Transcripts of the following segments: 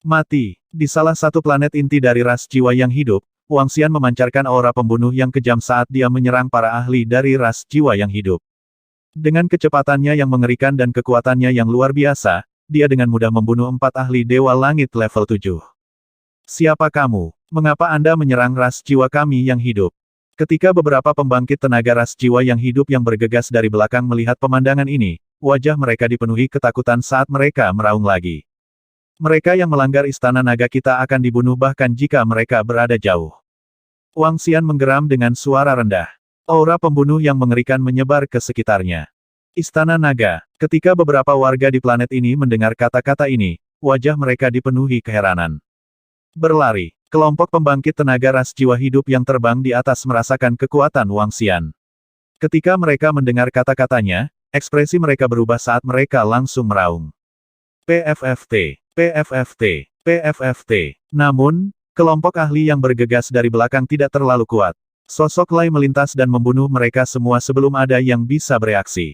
Mati. Di salah satu planet inti dari ras jiwa yang hidup, Wang Xian memancarkan aura pembunuh yang kejam saat dia menyerang para ahli dari ras jiwa yang hidup. Dengan kecepatannya yang mengerikan dan kekuatannya yang luar biasa, dia dengan mudah membunuh 4 ahli Dewa Langit level 7. Siapa kamu? Mengapa Anda menyerang ras jiwa kami yang hidup? Ketika beberapa pembangkit tenaga ras jiwa yang hidup yang bergegas dari belakang melihat pemandangan ini, wajah mereka dipenuhi ketakutan saat mereka meraung lagi. Mereka yang melanggar istana naga kita akan dibunuh bahkan jika mereka berada jauh. Wang Xian menggeram dengan suara rendah. Aura pembunuh yang mengerikan menyebar ke sekitarnya. Istana naga. Ketika beberapa warga di planet ini mendengar kata-kata ini, wajah mereka dipenuhi keheranan. Berlari. Kelompok pembangkit tenaga ras jiwa hidup yang terbang di atas merasakan kekuatan Wang Xian. Ketika mereka mendengar kata-katanya, ekspresi mereka berubah saat mereka langsung meraung. PFFT. PFFT, PFFT. Namun, kelompok ahli yang bergegas dari belakang tidak terlalu kuat. Sosok Lai melintas dan membunuh mereka semua sebelum ada yang bisa bereaksi.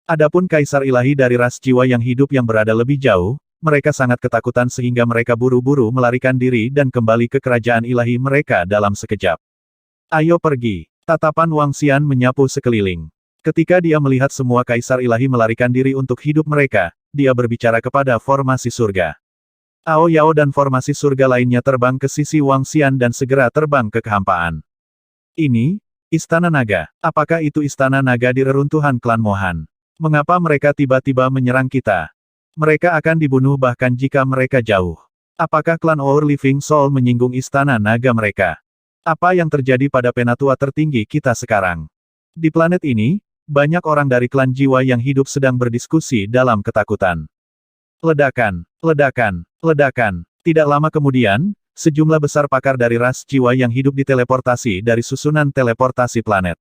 Adapun Kaisar Ilahi dari ras jiwa yang hidup yang berada lebih jauh, mereka sangat ketakutan sehingga mereka buru-buru melarikan diri dan kembali ke kerajaan ilahi mereka dalam sekejap. Ayo pergi. Tatapan Wang Xian menyapu sekeliling. Ketika dia melihat semua Kaisar Ilahi melarikan diri untuk hidup mereka, dia berbicara kepada formasi surga. Ao Yao dan formasi surga lainnya terbang ke sisi Wang Xian dan segera terbang ke kehampaan. Ini, Istana Naga. Apakah itu Istana Naga di reruntuhan klan Mohan? Mengapa mereka tiba-tiba menyerang kita? Mereka akan dibunuh bahkan jika mereka jauh. Apakah klan Our Living Soul menyinggung Istana Naga mereka? Apa yang terjadi pada penatua tertinggi kita sekarang? Di planet ini, banyak orang dari klan jiwa yang hidup sedang berdiskusi dalam ketakutan. Ledakan, ledakan, ledakan. Tidak lama kemudian, sejumlah besar pakar dari ras jiwa yang hidup diteleportasi dari susunan teleportasi planet.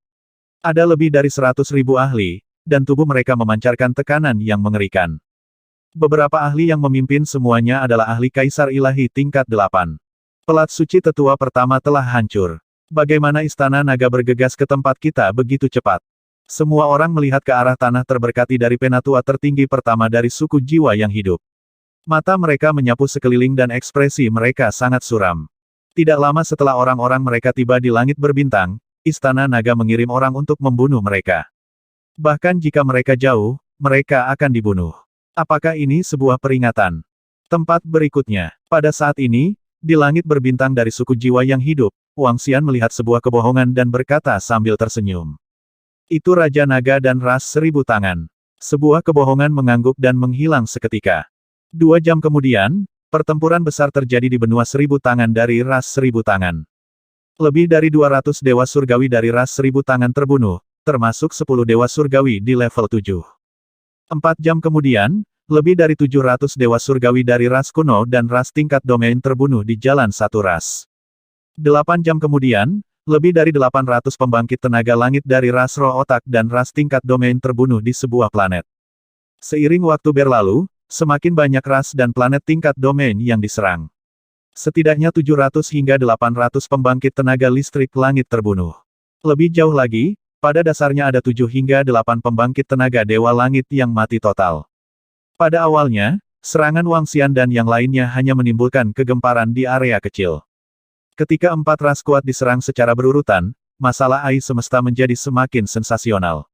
Ada lebih dari 100.000 ahli, dan tubuh mereka memancarkan tekanan yang mengerikan. Beberapa ahli yang memimpin semuanya adalah ahli Kaisar Ilahi tingkat 8. Pelat suci tetua pertama telah hancur. Bagaimana Istana Naga bergegas ke tempat kita begitu cepat? Semua orang melihat ke arah tanah terberkati dari penatua tertinggi pertama dari suku jiwa yang hidup. Mata mereka menyapu sekeliling dan ekspresi mereka sangat suram. Tidak lama setelah orang-orang mereka tiba di langit berbintang, Istana Naga mengirim orang untuk membunuh mereka. Bahkan jika mereka jauh, mereka akan dibunuh. Apakah ini sebuah peringatan? Tempat berikutnya. Pada saat ini, di langit berbintang dari suku jiwa yang hidup, Wang Xian melihat sebuah kebohongan dan berkata sambil tersenyum. Itu Raja Naga dan ras 1000 tangan. Sebuah kebohongan mengangguk dan menghilang seketika. 2 jam kemudian, pertempuran besar terjadi di benua 1000 tangan dari ras 1000 tangan. Lebih dari 200 dewa surgawi dari ras 1000 tangan terbunuh, termasuk 10 dewa surgawi di level 7. 4 jam kemudian, lebih dari 700 dewa surgawi dari ras kuno dan ras tingkat domain terbunuh di jalan satu ras. 8 jam kemudian, lebih dari 800 pembangkit tenaga langit dari ras roh otak dan ras tingkat domain terbunuh di sebuah planet. Seiring waktu berlalu, semakin banyak ras dan planet tingkat domain yang diserang. Setidaknya 700 hingga 800 pembangkit tenaga listrik langit terbunuh. Lebih jauh lagi, pada dasarnya ada 7 hingga 8 pembangkit tenaga dewa langit yang mati total. Pada awalnya, serangan Wang Xian dan yang lainnya hanya menimbulkan kegemparan di area kecil. Ketika 4 ras kuat diserang secara berurutan, masalah AI semesta menjadi semakin sensasional.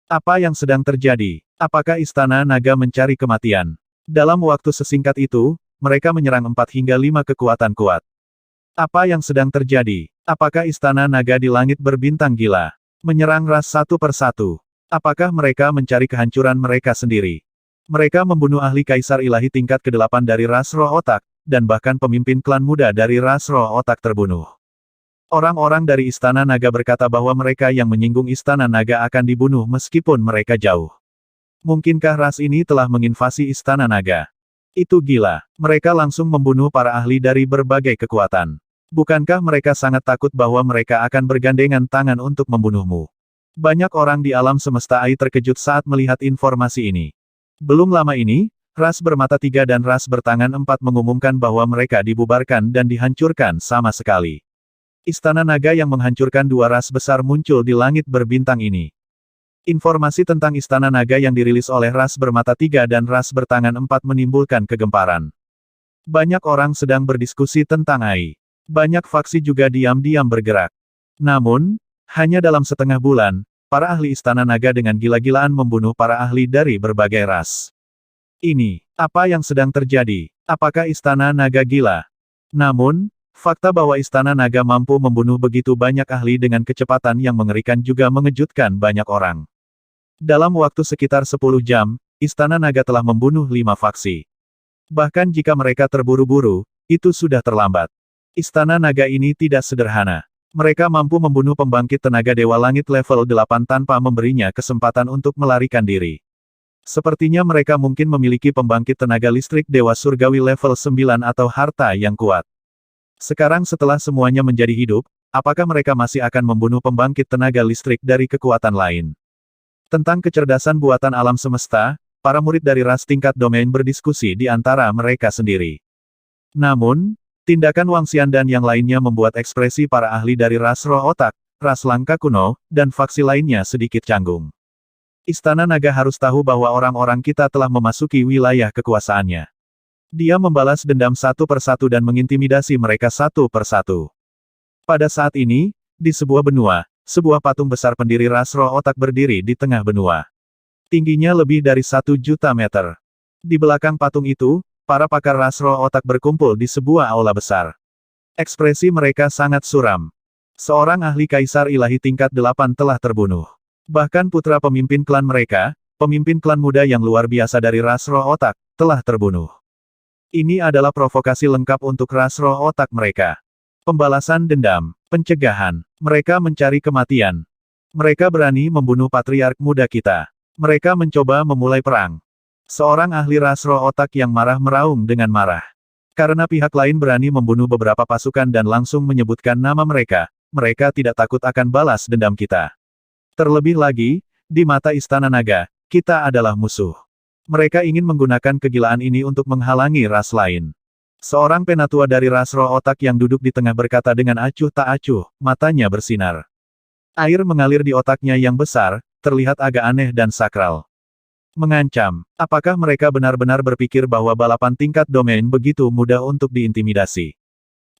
Apa yang sedang terjadi? Apakah Istana Naga mencari kematian? Dalam waktu sesingkat itu, mereka menyerang 4 hingga 5 kekuatan kuat. Apa yang sedang terjadi? Apakah Istana Naga di langit berbintang gila? Menyerang ras satu persatu. Apakah mereka mencari kehancuran mereka sendiri? Mereka membunuh ahli Kaisar Ilahi tingkat ke-8 dari ras roh otak, dan bahkan pemimpin klan muda dari ras roh otak terbunuh. Orang-orang dari Istana Naga berkata bahwa mereka yang menyinggung Istana Naga akan dibunuh meskipun mereka jauh. Mungkinkah ras ini telah menginvasi Istana Naga? Itu gila. Mereka langsung membunuh para ahli dari berbagai kekuatan. Bukankah mereka sangat takut bahwa mereka akan bergandengan tangan untuk membunuhmu? Banyak orang di alam semesta AI terkejut saat melihat informasi ini. Belum lama ini, ras bermata 3 dan ras bertangan 4 mengumumkan bahwa mereka dibubarkan dan dihancurkan sama sekali. Istana Naga yang menghancurkan 2 ras besar muncul di langit berbintang ini. Informasi tentang Istana Naga yang dirilis oleh ras bermata 3 dan ras bertangan 4 menimbulkan kegemparan. Banyak orang sedang berdiskusi tentang AI. Banyak faksi juga diam-diam bergerak. Namun, hanya dalam setengah bulan, para ahli Istana Naga dengan gila-gilaan membunuh para ahli dari berbagai ras. Ini, apa yang sedang terjadi? Apakah Istana Naga gila? Namun, fakta bahwa Istana Naga mampu membunuh begitu banyak ahli dengan kecepatan yang mengerikan juga mengejutkan banyak orang. Dalam waktu sekitar 10 jam, Istana Naga telah membunuh 5 faksi. Bahkan jika mereka terburu-buru, itu sudah terlambat. Istana Naga ini tidak sederhana. Mereka mampu membunuh pembangkit tenaga Dewa Langit level 8 tanpa memberinya kesempatan untuk melarikan diri. Sepertinya mereka mungkin memiliki pembangkit tenaga listrik Dewa Surgawi level 9 atau harta yang kuat. Sekarang setelah semuanya menjadi hidup, apakah mereka masih akan membunuh pembangkit tenaga listrik dari kekuatan lain? Tentang kecerdasan buatan alam semesta, para murid dari ras tingkat domain berdiskusi di antara mereka sendiri. Namun, tindakan Wang Xian dan yang lainnya membuat ekspresi para ahli dari ras roh otak, ras langka kuno, dan faksi lainnya sedikit canggung. Istana Naga harus tahu bahwa orang-orang kita telah memasuki wilayah kekuasaannya. Dia membalas dendam satu persatu dan mengintimidasi mereka satu persatu. Pada saat ini, di sebuah benua, sebuah patung besar pendiri ras roh otak berdiri di tengah benua. Tingginya lebih dari 1.000.000 meter. Di belakang patung itu, para pakar ras roh otak berkumpul di sebuah aula besar. Ekspresi mereka sangat suram. Seorang ahli kaisar ilahi tingkat 8 telah terbunuh. Bahkan putra pemimpin klan mereka, pemimpin klan muda yang luar biasa dari ras roh otak, telah terbunuh. Ini adalah provokasi lengkap untuk ras roh otak mereka. Pembalasan dendam, pencegahan, mereka mencari kematian. Mereka berani membunuh patriark muda kita. Mereka mencoba memulai perang. Seorang ahli ras roh otak yang marah meraung dengan marah. Karena pihak lain berani membunuh beberapa pasukan dan langsung menyebutkan nama mereka, mereka tidak takut akan balas dendam kita. Terlebih lagi, di mata Istana Naga, kita adalah musuh. Mereka ingin menggunakan kegilaan ini untuk menghalangi ras lain. Seorang penatua dari ras roh otak yang duduk di tengah berkata dengan acuh tak acuh, matanya bersinar. Air mengalir di otaknya yang besar, terlihat agak aneh dan sakral. Mengancam, apakah mereka benar-benar berpikir bahwa balapan tingkat domain begitu mudah untuk diintimidasi?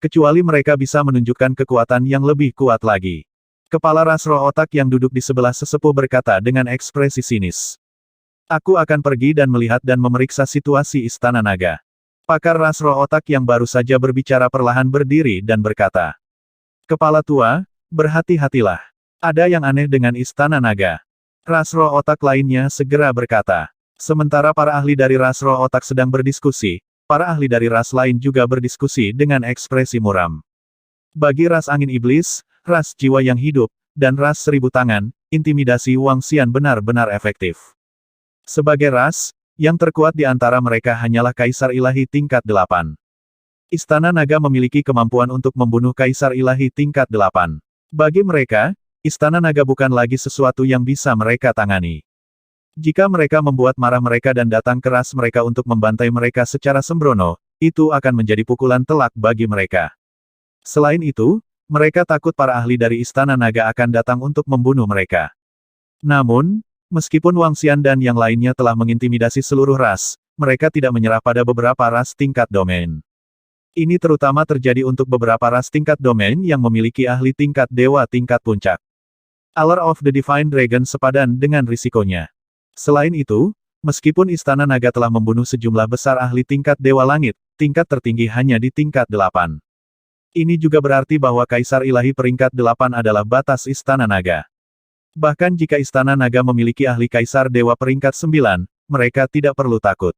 Kecuali mereka bisa menunjukkan kekuatan yang lebih kuat lagi. Kepala ras roh otak yang duduk di sebelah sesepuh berkata dengan ekspresi sinis. Aku akan pergi dan melihat dan memeriksa situasi Istana Naga. Pakar ras roh otak yang baru saja berbicara perlahan berdiri dan berkata. Kepala tua, berhati-hatilah. Ada yang aneh dengan Istana Naga. Ras roh otak lainnya segera berkata. Sementara para ahli dari ras roh otak sedang berdiskusi, para ahli dari ras lain juga berdiskusi dengan ekspresi muram. Bagi ras angin iblis, ras jiwa yang hidup, dan ras 1000 tangan, intimidasi Wang Xian benar-benar efektif. Sebagai ras, yang terkuat di antara mereka hanyalah Kaisar Ilahi tingkat 8. Istana Naga memiliki kemampuan untuk membunuh Kaisar Ilahi tingkat 8. Bagi mereka, Istana Naga bukan lagi sesuatu yang bisa mereka tangani. Jika mereka membuat marah mereka dan datang keras mereka untuk membantai mereka secara sembrono, itu akan menjadi pukulan telak bagi mereka. Selain itu, mereka takut para ahli dari Istana Naga akan datang untuk membunuh mereka. Namun, meskipun Wang Xian dan yang lainnya telah mengintimidasi seluruh ras, mereka tidak menyerah pada beberapa ras tingkat domain. Ini terutama terjadi untuk beberapa ras tingkat domain yang memiliki ahli tingkat dewa tingkat puncak. Allure of the Divine Dragon sepadan dengan risikonya. Selain itu, meskipun Istana Naga telah membunuh sejumlah besar ahli tingkat dewa langit, tingkat tertinggi hanya di tingkat 8. Ini juga berarti bahwa Kaisar Ilahi peringkat 8 adalah batas Istana Naga. Bahkan jika Istana Naga memiliki ahli Kaisar Dewa peringkat 9, mereka tidak perlu takut.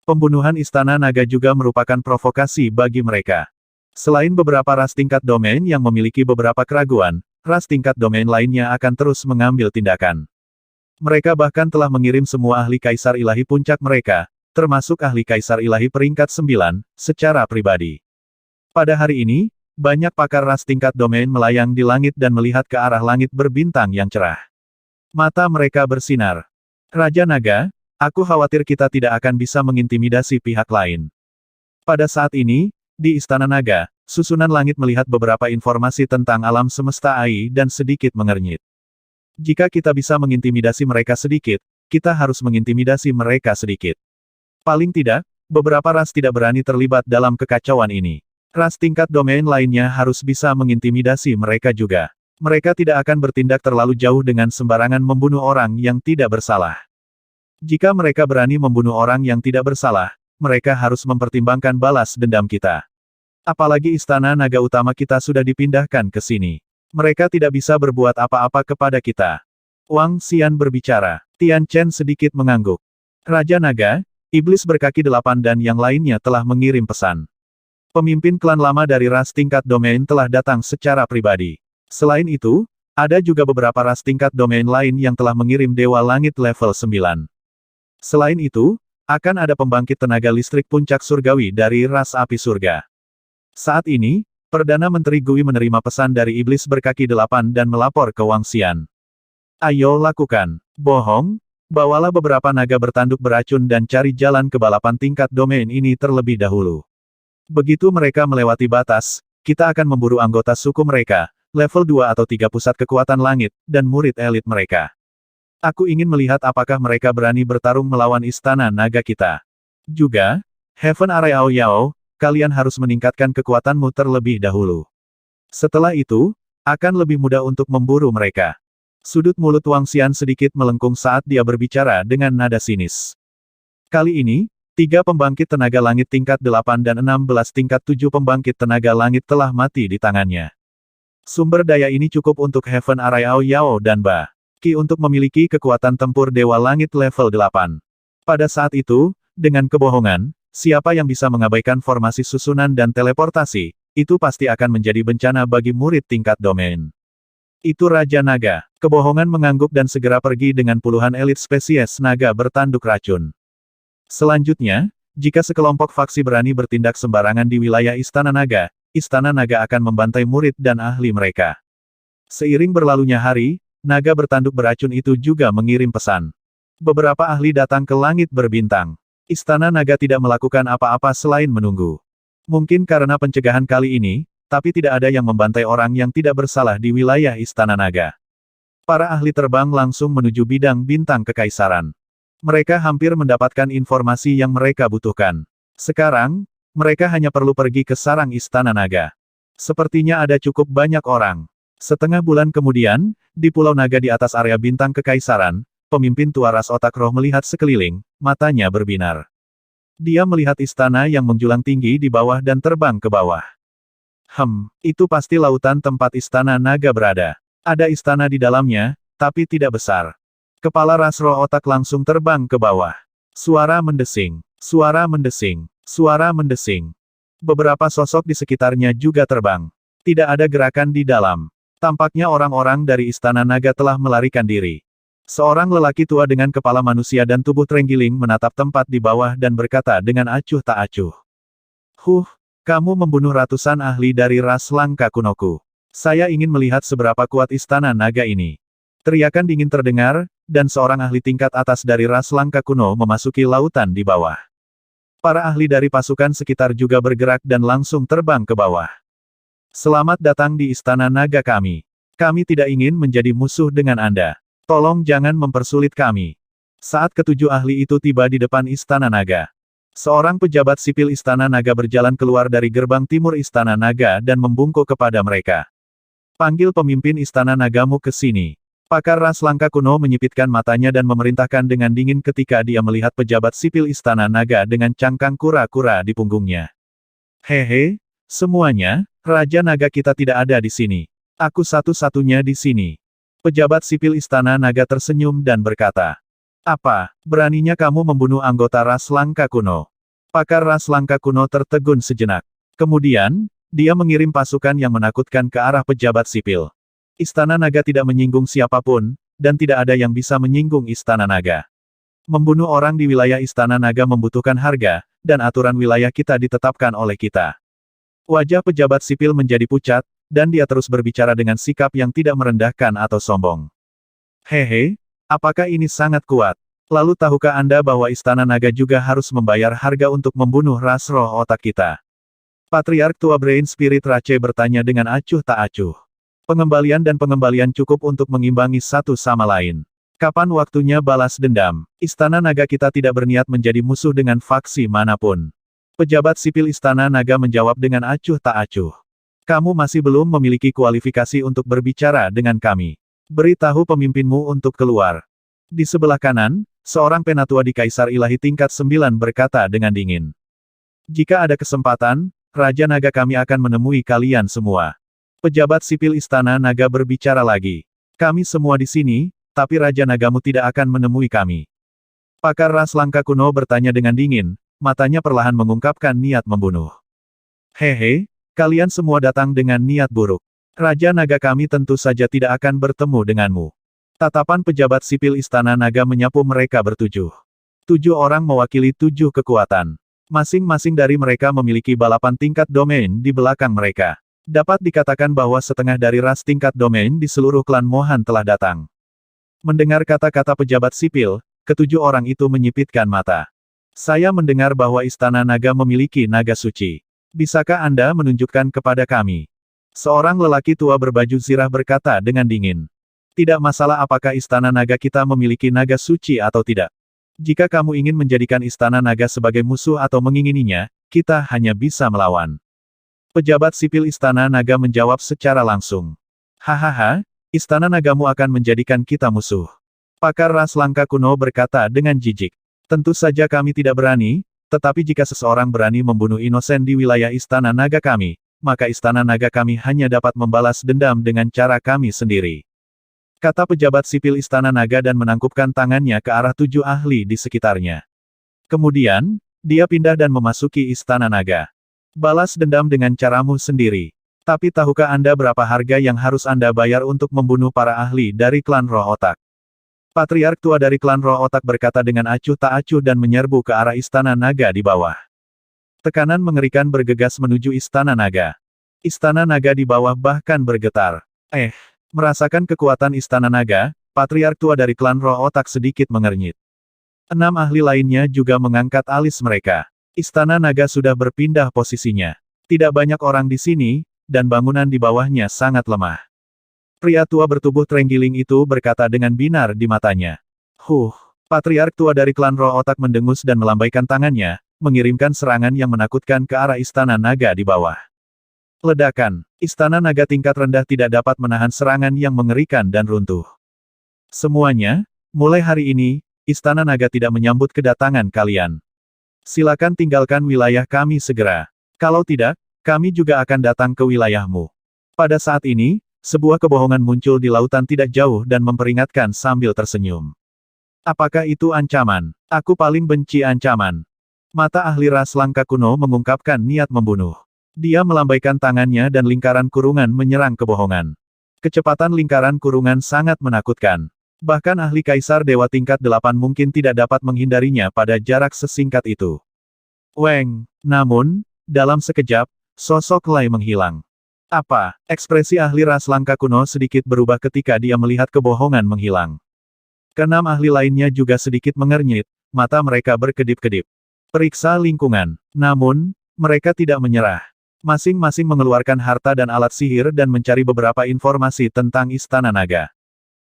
Pembunuhan Istana Naga juga merupakan provokasi bagi mereka. Selain beberapa ras tingkat domain yang memiliki beberapa keraguan, ras tingkat domain lainnya akan terus mengambil tindakan. Mereka bahkan telah mengirim semua ahli Kaisar Ilahi puncak mereka, termasuk ahli Kaisar Ilahi peringkat 9, secara pribadi. Pada hari ini, banyak pakar ras tingkat domain melayang di langit dan melihat ke arah langit berbintang yang cerah. Mata mereka bersinar. Raja Naga, aku khawatir kita tidak akan bisa mengintimidasi pihak lain. Pada saat ini, di Istana Naga, susunan langit melihat beberapa informasi tentang alam semesta AI dan sedikit mengernyit. Jika kita bisa mengintimidasi mereka sedikit, kita harus mengintimidasi mereka sedikit. Paling tidak, Beberapa ras tidak berani terlibat dalam kekacauan ini. Ras tingkat domain lainnya harus bisa mengintimidasi mereka juga. Mereka tidak akan bertindak terlalu jauh dengan sembarangan membunuh orang yang tidak bersalah. Jika mereka berani membunuh orang yang tidak bersalah, mereka harus mempertimbangkan balas dendam kita. Apalagi istana naga utama kita sudah dipindahkan ke sini. Mereka tidak bisa berbuat apa-apa kepada kita. Wang Xian berbicara. Tian Chen sedikit mengangguk. Raja Naga, Iblis berkaki 8 dan yang lainnya telah mengirim pesan. Pemimpin klan lama dari ras tingkat domain telah datang secara pribadi. Selain itu, ada juga beberapa ras tingkat domain lain yang telah mengirim Dewa Langit level 9. Selain itu, akan ada pembangkit tenaga listrik puncak surgawi dari ras api surga. Saat ini, Perdana Menteri Gui menerima pesan dari Iblis berkaki 8 dan melapor ke Wang Xian. Ayo lakukan. Bohong, bawalah beberapa naga bertanduk beracun dan cari jalan ke balapan tingkat domain ini terlebih dahulu. Begitu mereka melewati batas, kita akan memburu anggota suku mereka, level 2 atau 3 pusat kekuatan langit, dan murid elit mereka. Aku ingin melihat apakah mereka berani bertarung melawan istana naga kita. Juga, Heaven Areao Yao, kalian harus meningkatkan kekuatanmu terlebih dahulu. Setelah itu, akan lebih mudah untuk memburu mereka. Sudut mulut Wang Xian sedikit melengkung saat dia berbicara dengan nada sinis. Kali ini, 3 pembangkit tenaga langit tingkat 8 dan 16 tingkat 7 pembangkit tenaga langit telah mati di tangannya. Sumber daya ini cukup untuk Heaven Areao Yao dan Ba Qi untuk memiliki kekuatan tempur Dewa Langit level 8. Pada saat itu, dengan kebohongan, siapa yang bisa mengabaikan formasi susunan dan teleportasi, itu pasti akan menjadi bencana bagi murid tingkat domain. Itu Raja Naga. Kebohongan mengangguk dan segera pergi dengan puluhan elit spesies naga bertanduk racun. Selanjutnya, jika sekelompok faksi berani bertindak sembarangan di wilayah Istana Naga akan membantai murid dan ahli mereka. Seiring berlalunya hari, naga bertanduk beracun itu juga mengirim pesan. Beberapa ahli datang ke langit berbintang. Istana Naga tidak melakukan apa-apa selain menunggu. Mungkin karena pencegahan kali ini, tapi tidak ada yang membantai orang yang tidak bersalah di wilayah Istana Naga. Para ahli terbang langsung menuju bidang bintang kekaisaran. Mereka hampir mendapatkan informasi yang mereka butuhkan. Sekarang, mereka hanya perlu pergi ke sarang Istana Naga. Sepertinya ada cukup banyak orang. Setengah bulan kemudian, di Pulau Naga di atas area bintang kekaisaran, pemimpin tua ras otak roh melihat sekeliling, matanya berbinar. Dia melihat istana yang menjulang tinggi di bawah dan terbang ke bawah. Itu pasti lautan tempat Istana Naga berada. Ada istana di dalamnya, tapi tidak besar. Kepala ras roh otak langsung terbang ke bawah. Suara mendesing, suara mendesing, suara mendesing. Beberapa sosok di sekitarnya juga terbang. Tidak ada gerakan di dalam. Tampaknya orang-orang dari Istana Naga telah melarikan diri. Seorang lelaki tua dengan kepala manusia dan tubuh terenggiling menatap tempat di bawah dan berkata dengan acuh tak acuh. Kamu membunuh ratusan ahli dari ras langka kunoku. Saya ingin melihat seberapa kuat Istana Naga ini. Teriakan dingin terdengar, dan seorang ahli tingkat atas dari ras langka kuno memasuki lautan di bawah. Para ahli dari pasukan sekitar juga bergerak dan langsung terbang ke bawah. Selamat datang di Istana Naga kami. Kami tidak ingin menjadi musuh dengan Anda. Tolong jangan mempersulit kami. Saat ketujuh ahli itu tiba di depan Istana Naga. Seorang pejabat sipil Istana Naga berjalan keluar dari gerbang timur Istana Naga dan membungkuk kepada mereka. Panggil pemimpin Istana Nagamu ke sini. Pakar ras langka kuno menyipitkan matanya dan memerintahkan dengan dingin ketika dia melihat pejabat sipil Istana Naga dengan cangkang kura-kura di punggungnya. Hehe, semuanya, Raja Naga kita tidak ada di sini. Aku satu-satunya di sini. Pejabat sipil Istana Naga tersenyum dan berkata. Apa, beraninya kamu membunuh anggota ras langka kuno? Pakar ras langka kuno tertegun sejenak. Kemudian, dia mengirim pasukan yang menakutkan ke arah pejabat sipil. Istana Naga tidak menyinggung siapapun, dan tidak ada yang bisa menyinggung Istana Naga. Membunuh orang di wilayah Istana Naga membutuhkan harga, dan aturan wilayah kita ditetapkan oleh kita. Wajah pejabat sipil menjadi pucat, dan dia terus berbicara dengan sikap yang tidak merendahkan atau sombong. Hehe. Apakah ini sangat kuat? Lalu tahukah Anda bahwa Istana Naga juga harus membayar harga untuk membunuh ras roh otak kita? Patriark tua Brain Spirit Rache bertanya dengan acuh tak acuh. Pengembalian dan pengembalian cukup untuk mengimbangi satu sama lain. Kapan waktunya balas dendam? Istana Naga kita tidak berniat menjadi musuh dengan faksi manapun. Pejabat sipil Istana Naga menjawab dengan acuh tak acuh. Kamu masih belum memiliki kualifikasi untuk berbicara dengan kami. Beritahu pemimpinmu untuk keluar. Di sebelah kanan, seorang penatua di Kaisar Ilahi tingkat 9 berkata dengan dingin. Jika ada kesempatan, Raja Naga kami akan menemui kalian semua. Pejabat sipil Istana Naga berbicara lagi. Kami semua di sini, tapi Raja Nagamu tidak akan menemui kami. Pakar ras langka kuno bertanya dengan dingin, matanya perlahan mengungkapkan niat membunuh. Hehe, kalian semua datang dengan niat buruk. Raja Naga kami tentu saja tidak akan bertemu denganmu. Tatapan pejabat sipil Istana Naga menyapu mereka bertujuh. 7 orang mewakili 7 kekuatan. Masing-masing dari mereka memiliki balapan tingkat domain di belakang mereka. Dapat dikatakan bahwa setengah dari ras tingkat domain di seluruh klan Mohan telah datang. Mendengar kata-kata pejabat sipil, ketujuh orang itu menyipitkan mata. Saya mendengar bahwa Istana Naga memiliki naga suci. Bisakah Anda menunjukkan kepada kami? Seorang lelaki tua berbaju zirah berkata dengan dingin. Tidak masalah apakah Istana Naga kita memiliki naga suci atau tidak. Jika kamu ingin menjadikan Istana Naga sebagai musuh atau mengingininya, kita hanya bisa melawan. Pejabat sipil Istana Naga menjawab secara langsung. Hahaha, Istana Nagamu akan menjadikan kita musuh. Pakar ras langka kuno berkata dengan jijik. Tentu saja kami tidak berani, tetapi jika seseorang berani membunuh inosen di wilayah Istana Naga kami, maka Istana Naga kami hanya dapat membalas dendam dengan cara kami sendiri. Kata pejabat sipil Istana Naga dan menangkupkan tangannya ke arah 7 ahli di sekitarnya. Kemudian, dia pindah dan memasuki Istana Naga. Balas dendam dengan caramu sendiri. Tapi tahukah Anda berapa harga yang harus Anda bayar untuk membunuh para ahli dari klan Roh Otak? Patriark tua dari klan Roh Otak berkata dengan acuh tak acuh dan menyerbu ke arah Istana Naga di bawah. Tekanan mengerikan bergegas menuju Istana Naga. Istana Naga di bawah bahkan bergetar. Merasakan kekuatan Istana Naga, Patriark tua dari klan Roh Otak sedikit mengernyit. 6 ahli lainnya juga mengangkat alis mereka. Istana Naga sudah berpindah posisinya. Tidak banyak orang di sini, dan bangunan di bawahnya sangat lemah. Pria tua bertubuh terenggiling itu berkata dengan binar di matanya. Patriark tua dari klan Roh Otak mendengus dan melambaikan tangannya, mengirimkan serangan yang menakutkan ke arah Istana Naga di bawah. Ledakan. Istana Naga tingkat rendah tidak dapat menahan serangan yang mengerikan dan runtuh. Semuanya, mulai hari ini, Istana Naga tidak menyambut kedatangan kalian. Silakan tinggalkan wilayah kami segera. Kalau tidak, kami juga akan datang ke wilayahmu. Pada saat ini, sebuah kebohongan muncul di lautan tidak jauh dan memperingatkan sambil tersenyum. Apakah itu ancaman? Aku paling benci ancaman. Mata ahli ras langka kuno mengungkapkan niat membunuh. Dia melambaikan tangannya dan lingkaran kurungan menyerang kebohongan. Kecepatan lingkaran kurungan sangat menakutkan. Bahkan ahli kaisar dewa tingkat 8 mungkin tidak dapat menghindarinya pada jarak sesingkat itu. Namun, dalam sekejap, sosok Lai menghilang. Apa? Ekspresi ahli ras langka kuno sedikit berubah ketika dia melihat kebohongan menghilang. Keenam ahli lainnya juga sedikit mengernyit, mata mereka berkedip-kedip. Periksa lingkungan. Namun, mereka tidak menyerah. Masing-masing mengeluarkan harta dan alat sihir dan mencari beberapa informasi tentang Istana Naga.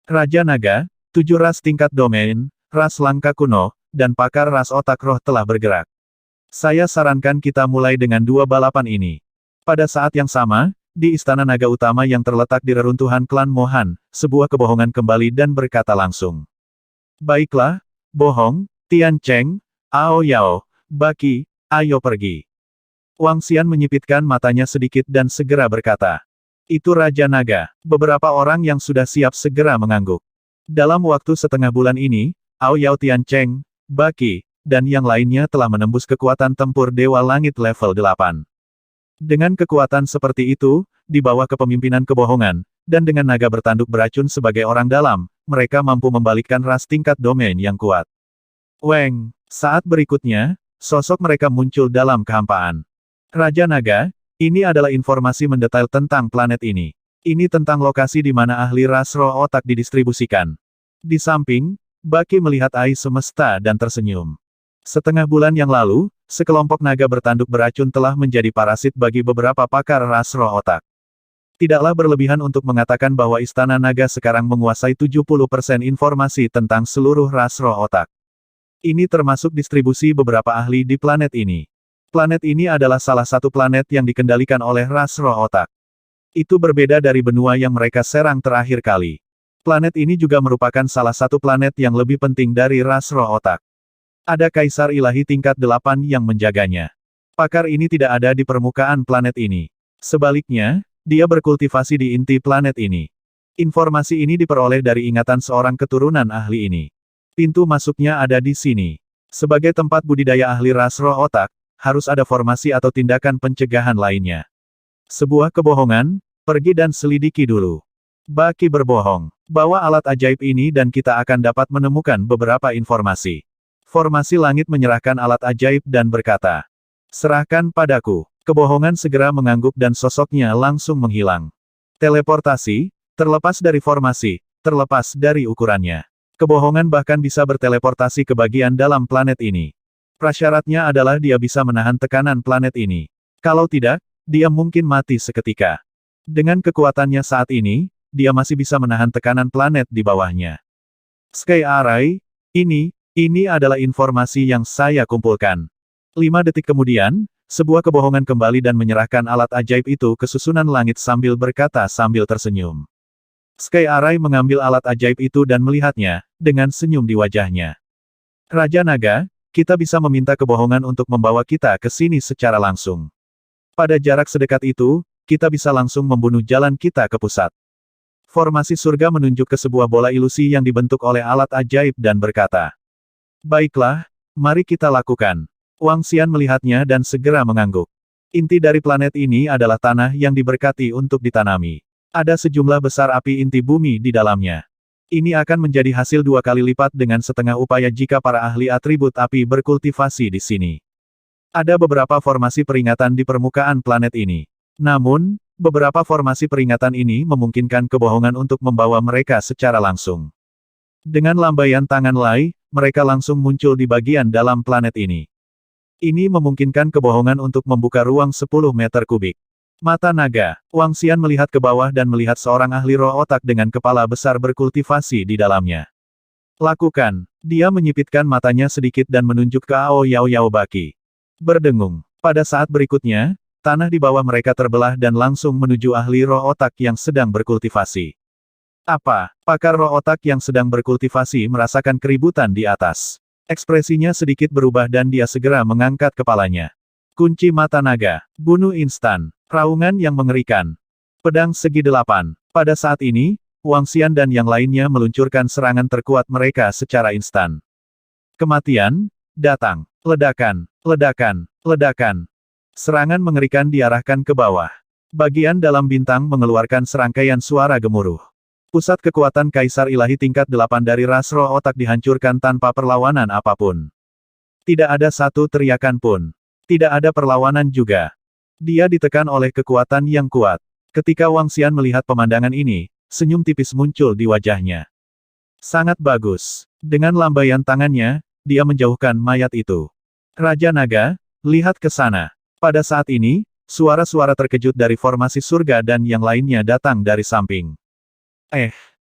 Raja Naga, 7 ras tingkat domain, ras langka kuno, dan pakar ras otak roh telah bergerak. Saya sarankan kita mulai dengan 2 balapan ini. Pada saat yang sama, di Istana Naga Utama yang terletak di reruntuhan klan Mohan, sebuah kebohongan kembali dan berkata langsung. Baiklah, bohong, Tian Cheng, Ao Yao, Baki, ayo pergi. Wang Xian menyipitkan matanya sedikit dan segera berkata. Itu Raja Naga. Beberapa orang yang sudah siap segera mengangguk. Dalam waktu setengah bulan ini, Ao Yao Tian Cheng, Baki, dan yang lainnya telah menembus kekuatan tempur Dewa Langit level 8. Dengan kekuatan seperti itu, di bawah kepemimpinan kebohongan, dan dengan naga bertanduk beracun sebagai orang dalam, mereka mampu membalikkan ras tingkat domain yang kuat. Saat berikutnya, sosok mereka muncul dalam kehampaan. Raja Naga, ini adalah informasi mendetail tentang planet ini. Ini tentang lokasi di mana ahli ras roh otak didistribusikan. Di samping, Baki melihat Ai semesta dan tersenyum. Setengah bulan yang lalu, sekelompok naga bertanduk beracun telah menjadi parasit bagi beberapa pakar ras roh otak. Tidaklah berlebihan untuk mengatakan bahwa Istana Naga sekarang menguasai 70% informasi tentang seluruh ras roh otak. Ini termasuk distribusi beberapa ahli di planet ini. Planet ini adalah salah satu planet yang dikendalikan oleh ras roh otak. Itu berbeda dari benua yang mereka serang terakhir kali. Planet ini juga merupakan salah satu planet yang lebih penting dari ras roh otak. Ada Kaisar Ilahi tingkat 8 yang menjaganya. Pakar ini tidak ada di permukaan planet ini. Sebaliknya, dia berkultivasi di inti planet ini. Informasi ini diperoleh dari ingatan seorang keturunan ahli ini. Pintu masuknya ada di sini. Sebagai tempat budidaya ahli ras roh otak, harus ada formasi atau tindakan pencegahan lainnya. Sebuah kebohongan, pergi dan selidiki dulu. Baki berbohong. Bawa alat ajaib ini dan kita akan dapat menemukan beberapa informasi. Formasi langit menyerahkan alat ajaib dan berkata, "Serahkan padaku." Kebohongan segera mengangguk dan sosoknya langsung menghilang. Teleportasi, terlepas dari formasi, terlepas dari ukurannya. Kebohongan bahkan bisa berteleportasi ke bagian dalam planet ini. Prasyaratnya adalah dia bisa menahan tekanan planet ini. Kalau tidak, dia mungkin mati seketika. Dengan kekuatannya saat ini, dia masih bisa menahan tekanan planet di bawahnya. Sky Array, ini adalah informasi yang saya kumpulkan. 5 detik kemudian, sebuah kebohongan kembali dan menyerahkan alat ajaib itu ke susunan langit sambil berkata sambil tersenyum. Sky Array mengambil alat ajaib itu dan melihatnya, dengan senyum di wajahnya. Raja Naga, kita bisa meminta kebohongan untuk membawa kita ke sini secara langsung. Pada jarak sedekat itu, kita bisa langsung membunuh jalan kita ke pusat. Formasi surga menunjuk ke sebuah bola ilusi yang dibentuk oleh alat ajaib dan berkata, "Baiklah, mari kita lakukan." Wang Xian melihatnya dan segera mengangguk. Inti dari planet ini adalah tanah yang diberkati untuk ditanami. Ada sejumlah besar api inti bumi di dalamnya. Ini akan menjadi hasil 2 kali lipat dengan setengah upaya jika para ahli atribut api berkultivasi di sini. Ada beberapa formasi peringatan di permukaan planet ini. Namun, beberapa formasi peringatan ini memungkinkan kebohongan untuk membawa mereka secara langsung. Dengan lambaian tangan Lai, mereka langsung muncul di bagian dalam planet ini. Ini memungkinkan kebohongan untuk membuka ruang 10 meter kubik. Mata naga, Wang Xian melihat ke bawah dan melihat seorang ahli roh otak dengan kepala besar berkultivasi di dalamnya. Lakukan. Dia menyipitkan matanya sedikit dan menunjuk ke Ao Yao Yao Baki. Berdengung. Pada saat berikutnya, tanah di bawah mereka terbelah dan langsung menuju ahli roh otak yang sedang berkultivasi. Apa? Pakar roh otak yang sedang berkultivasi merasakan keributan di atas. Ekspresinya sedikit berubah dan dia segera mengangkat kepalanya. Kunci mata naga. Bunuh instan. Raungan yang mengerikan. Pedang segi 8. Pada saat ini, Wang Xian dan yang lainnya meluncurkan serangan terkuat mereka secara instan. Kematian, datang. Ledakan, ledakan, ledakan. Serangan mengerikan diarahkan ke bawah. Bagian dalam bintang mengeluarkan serangkaian suara gemuruh. Pusat kekuatan Kaisar Ilahi tingkat 8 dari ras roh otak dihancurkan tanpa perlawanan apapun. Tidak ada satu teriakan pun. Tidak ada perlawanan juga. Dia ditekan oleh kekuatan yang kuat. Ketika Wang Xian melihat pemandangan ini, senyum tipis muncul di wajahnya. Sangat bagus. Dengan lambaian tangannya, dia menjauhkan mayat itu. Raja Naga, lihat ke sana. Pada saat ini, suara-suara terkejut dari formasi surga dan yang lainnya datang dari samping.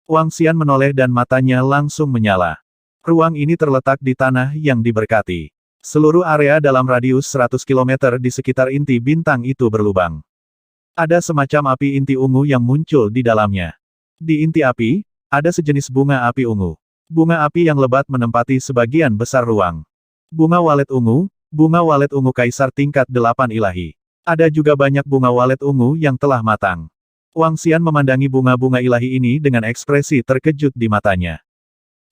Wang Xian menoleh dan matanya langsung menyala. Ruang ini terletak di tanah yang diberkati. Seluruh area dalam radius 100 km di sekitar inti bintang itu berlubang. Ada semacam api inti ungu yang muncul di dalamnya. Di inti api, ada sejenis bunga api ungu. Bunga api yang lebat menempati sebagian besar ruang. Bunga walet ungu Kaisar tingkat 8 ilahi. Ada juga banyak bunga walet ungu yang telah matang. Wang Xian memandangi bunga-bunga ilahi ini dengan ekspresi terkejut di matanya.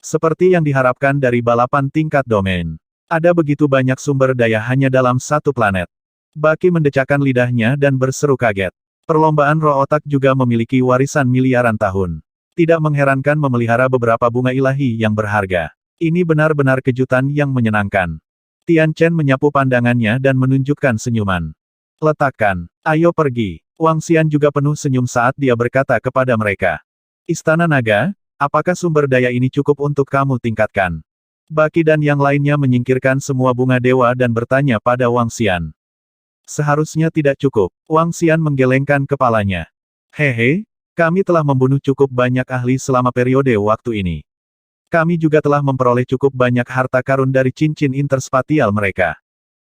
Seperti yang diharapkan dari balapan tingkat domain. Ada begitu banyak sumber daya hanya dalam satu planet. Baki mendecakkan lidahnya dan berseru kaget. Perlombaan roh otak juga memiliki warisan miliaran tahun. Tidak mengherankan memelihara beberapa bunga ilahi yang berharga. Ini benar-benar kejutan yang menyenangkan. Tian Chen menyapu pandangannya dan menunjukkan senyuman. Letakkan. Ayo pergi. Wang Xian juga penuh senyum saat dia berkata kepada mereka. Istana Naga, apakah sumber daya ini cukup untuk kamu tingkatkan? Baki dan yang lainnya menyingkirkan semua bunga dewa dan bertanya pada Wang Xian. Seharusnya tidak cukup. Wang Xian menggelengkan kepalanya. Hehe, kami telah membunuh cukup banyak ahli selama periode waktu ini. Kami juga telah memperoleh cukup banyak harta karun dari cincin interspatial mereka.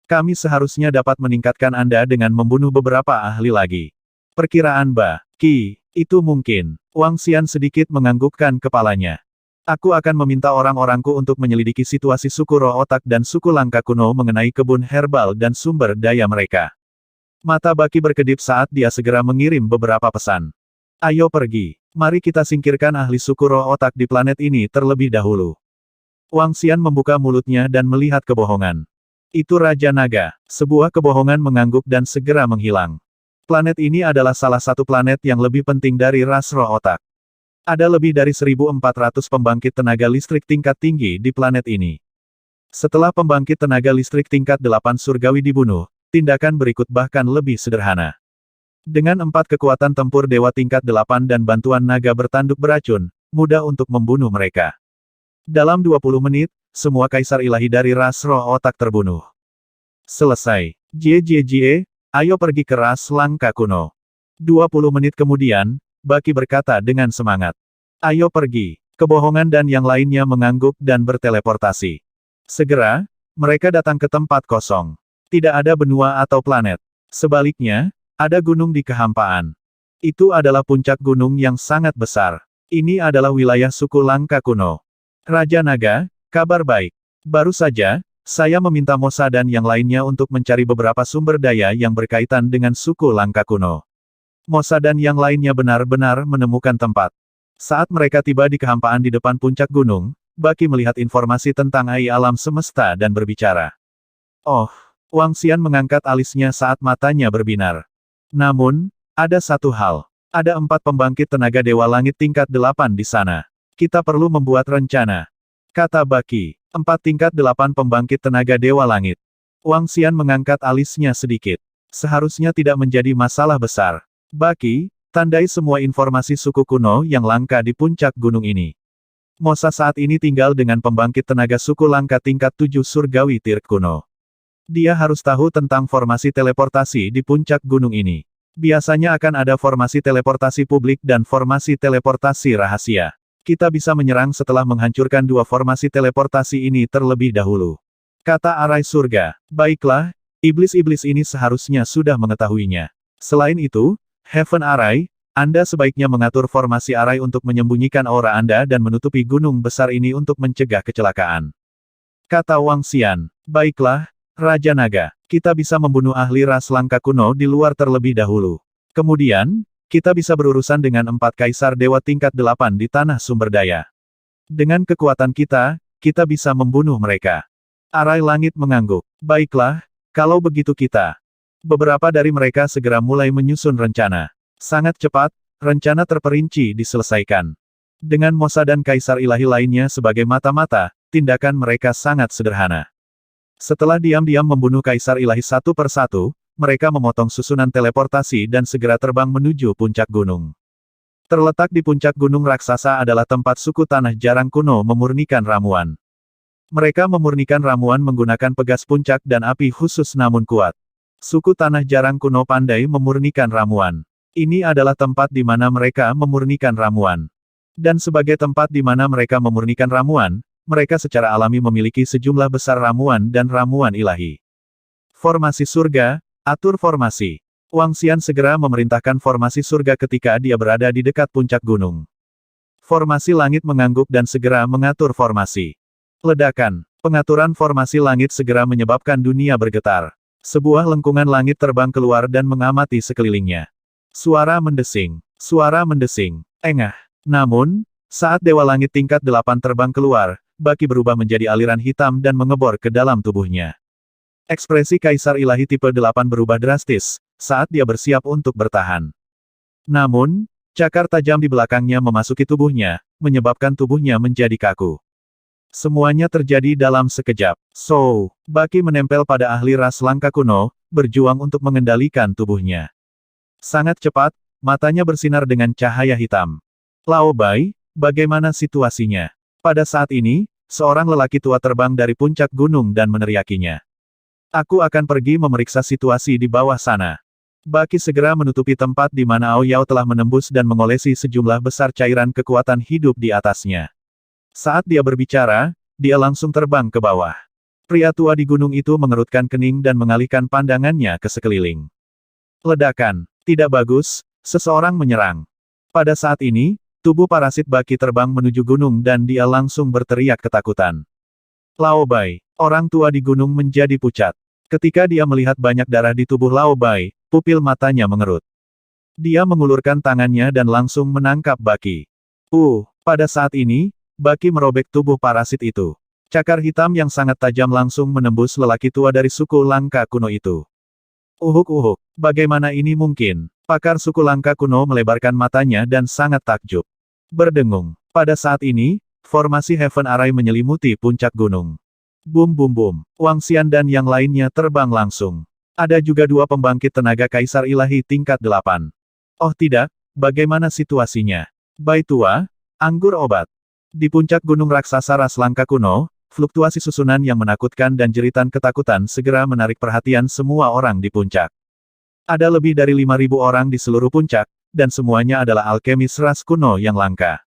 Kami seharusnya dapat meningkatkan Anda dengan membunuh beberapa ahli lagi. Perkiraan Ki, itu mungkin. Wang Xian sedikit menganggukkan kepalanya. Aku akan meminta orang-orangku untuk menyelidiki situasi suku roh otak dan suku langka kuno mengenai kebun herbal dan sumber daya mereka. Mata Baki berkedip saat dia segera mengirim beberapa pesan. Ayo pergi. Mari kita singkirkan ahli suku roh otak di planet ini terlebih dahulu. Wang Xian membuka mulutnya dan melihat kebohongan. Itu Raja Naga. Sebuah kebohongan mengangguk dan segera menghilang. Planet ini adalah salah satu planet yang lebih penting dari ras roh otak. Ada lebih dari 1.400 pembangkit tenaga listrik tingkat tinggi di planet ini. Setelah pembangkit tenaga listrik tingkat 8 surgawi dibunuh, tindakan berikut bahkan lebih sederhana. Dengan 4 kekuatan tempur dewa tingkat 8 dan bantuan naga bertanduk beracun, mudah untuk membunuh mereka. Dalam 20 menit, semua kaisar ilahi dari ras roh otak terbunuh. Selesai. Jie, ayo pergi ke ras langka kuno. 20 menit kemudian, Baki berkata dengan semangat. Ayo pergi. Kebohongan dan yang lainnya mengangguk dan berteleportasi. Segera, mereka datang ke tempat kosong. Tidak ada benua atau planet. Sebaliknya, ada gunung di kehampaan. Itu adalah puncak gunung yang sangat besar. Ini adalah wilayah suku langka kuno. Raja Naga, kabar baik. Baru saja, saya meminta Mosa dan yang lainnya untuk mencari beberapa sumber daya yang berkaitan dengan suku langka kuno. Mosa dan yang lainnya benar-benar menemukan tempat. Saat mereka tiba di kehampaan di depan puncak gunung, Baki melihat informasi tentang AI alam semesta dan berbicara. Oh, Wang Xian mengangkat alisnya saat matanya berbinar. Namun, ada satu hal. Ada 4 pembangkit tenaga dewa langit tingkat 8 di sana. Kita perlu membuat rencana. Kata Baki. 4 tingkat 8 pembangkit tenaga dewa langit. Wang Xian mengangkat alisnya sedikit. Seharusnya tidak menjadi masalah besar. Baki, tandai semua informasi suku kuno yang langka di puncak gunung ini. Mosa saat ini tinggal dengan pembangkit tenaga suku langka tingkat 7 surgawi Tirk kuno. Dia harus tahu tentang formasi teleportasi di puncak gunung ini. Biasanya akan ada formasi teleportasi publik dan formasi teleportasi rahasia. Kita bisa menyerang setelah menghancurkan 2 formasi teleportasi ini terlebih dahulu. Kata Arai Surga. Baiklah, iblis-iblis ini seharusnya sudah mengetahuinya. Selain itu, Heaven Arai, Anda sebaiknya mengatur formasi Arai untuk menyembunyikan aura Anda dan menutupi gunung besar ini untuk mencegah kecelakaan. Kata Wang Xian. Baiklah, Raja Naga, kita bisa membunuh ahli ras langka kuno di luar terlebih dahulu. Kemudian, kita bisa berurusan dengan 4 kaisar dewa tingkat 8 di tanah sumber daya. Dengan kekuatan kita bisa membunuh mereka. Arai Langit mengangguk. Baiklah, kalau begitu kita. Beberapa dari mereka segera mulai menyusun rencana. Sangat cepat, rencana terperinci diselesaikan. Dengan Mosa dan kaisar ilahi lainnya sebagai mata-mata, tindakan mereka sangat sederhana. Setelah diam-diam membunuh kaisar ilahi satu persatu, mereka memotong susunan teleportasi dan segera terbang menuju puncak gunung. Terletak di puncak gunung raksasa adalah tempat suku tanah jarang kuno memurnikan ramuan. Mereka memurnikan ramuan menggunakan pegas puncak dan api khusus namun kuat. Suku tanah jarang kuno pandai memurnikan ramuan. Ini adalah tempat di mana mereka memurnikan ramuan. Dan sebagai tempat di mana mereka memurnikan ramuan, mereka secara alami memiliki sejumlah besar ramuan dan ramuan ilahi. Formasi surga, atur formasi. Wang Xian segera memerintahkan formasi surga ketika dia berada di dekat puncak gunung. Formasi langit mengangguk dan segera mengatur formasi. Ledakan. Pengaturan formasi langit segera menyebabkan dunia bergetar. Sebuah lengkungan langit terbang keluar dan mengamati sekelilingnya. Suara mendesing. Suara mendesing. Engah. Namun, saat Dewa Langit tingkat 8 terbang keluar, Baki berubah menjadi aliran hitam dan mengebor ke dalam tubuhnya. Ekspresi Kaisar Ilahi tipe 8 berubah drastis, saat dia bersiap untuk bertahan. Namun, cakar tajam di belakangnya memasuki tubuhnya, menyebabkan tubuhnya menjadi kaku. Semuanya terjadi dalam sekejap. Baki menempel pada ahli ras langka kuno, berjuang untuk mengendalikan tubuhnya. Sangat cepat, matanya bersinar dengan cahaya hitam. Lao Bai, bagaimana situasinya? Pada saat ini, seorang lelaki tua terbang dari puncak gunung dan meneriakinya. Aku akan pergi memeriksa situasi di bawah sana. Baki segera menutupi tempat di mana Aoyao telah menembus dan mengolesi sejumlah besar cairan kekuatan hidup di atasnya. Saat dia berbicara, dia langsung terbang ke bawah. Pria tua di gunung itu mengerutkan kening dan mengalihkan pandangannya ke sekeliling. Ledakan. Tidak bagus, seseorang menyerang. Pada saat ini, tubuh parasit Baki terbang menuju gunung dan dia langsung berteriak ketakutan. Lao Bai, orang tua di gunung menjadi pucat. Ketika dia melihat banyak darah di tubuh Lao Bai, pupil matanya mengerut. Dia mengulurkan tangannya dan langsung menangkap Baki. Pada saat ini, Baki merobek tubuh parasit itu. Cakar hitam yang sangat tajam langsung menembus lelaki tua dari suku Langka kuno itu. Uhuk, bagaimana ini mungkin? Pakar suku Langka kuno melebarkan matanya dan sangat takjub. Berdengung. Pada saat ini, formasi Heaven Array menyelimuti puncak gunung. Bum, Wang Xian dan yang lainnya terbang langsung. Ada juga dua pembangkit tenaga kaisar ilahi tingkat 8. Oh tidak, bagaimana situasinya? Bai tua, anggur obat. Di puncak gunung raksasa ras Langka kuno, fluktuasi susunan yang menakutkan dan jeritan ketakutan segera menarik perhatian semua orang di puncak. Ada lebih dari 5.000 orang di seluruh puncak, dan semuanya adalah alkemis ras kuno yang langka.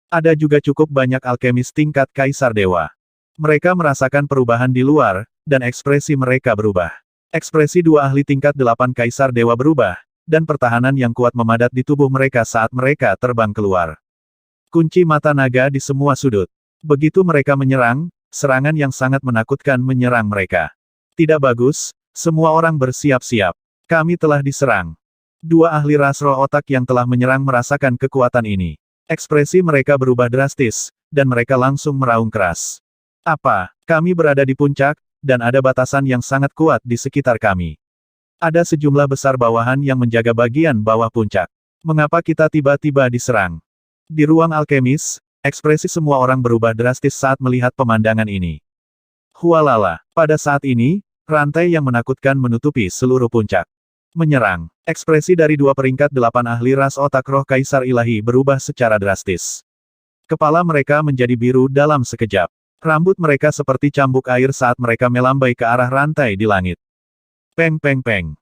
Ada juga cukup banyak alkemis tingkat kaisar dewa. Mereka merasakan perubahan di luar, dan ekspresi mereka berubah. Ekspresi dua ahli tingkat 8 kaisar dewa berubah, dan pertahanan yang kuat memadat di tubuh mereka saat mereka terbang keluar. Kunci mata naga di semua sudut. Begitu mereka menyerang, serangan yang sangat menakutkan menyerang mereka. Tidak bagus, semua orang bersiap-siap. Kami telah diserang. Dua ahli ras roh otak yang telah menyerang merasakan kekuatan ini. Ekspresi mereka berubah drastis, dan mereka langsung meraung keras. Apa? Kami berada di puncak, dan ada batasan yang sangat kuat di sekitar kami. Ada sejumlah besar bawahan yang menjaga bagian bawah puncak. Mengapa kita tiba-tiba diserang? Di ruang alkemis, ekspresi semua orang berubah drastis saat melihat pemandangan ini. Hualala, pada saat ini, rantai yang menakutkan menutupi seluruh puncak. Menyerang. Ekspresi dari dua peringkat 8 ahli ras otak roh kaisar ilahi berubah secara drastis. Kepala mereka menjadi biru dalam sekejap. Rambut mereka seperti cambuk air saat mereka melambai ke arah rantai di langit. Peng.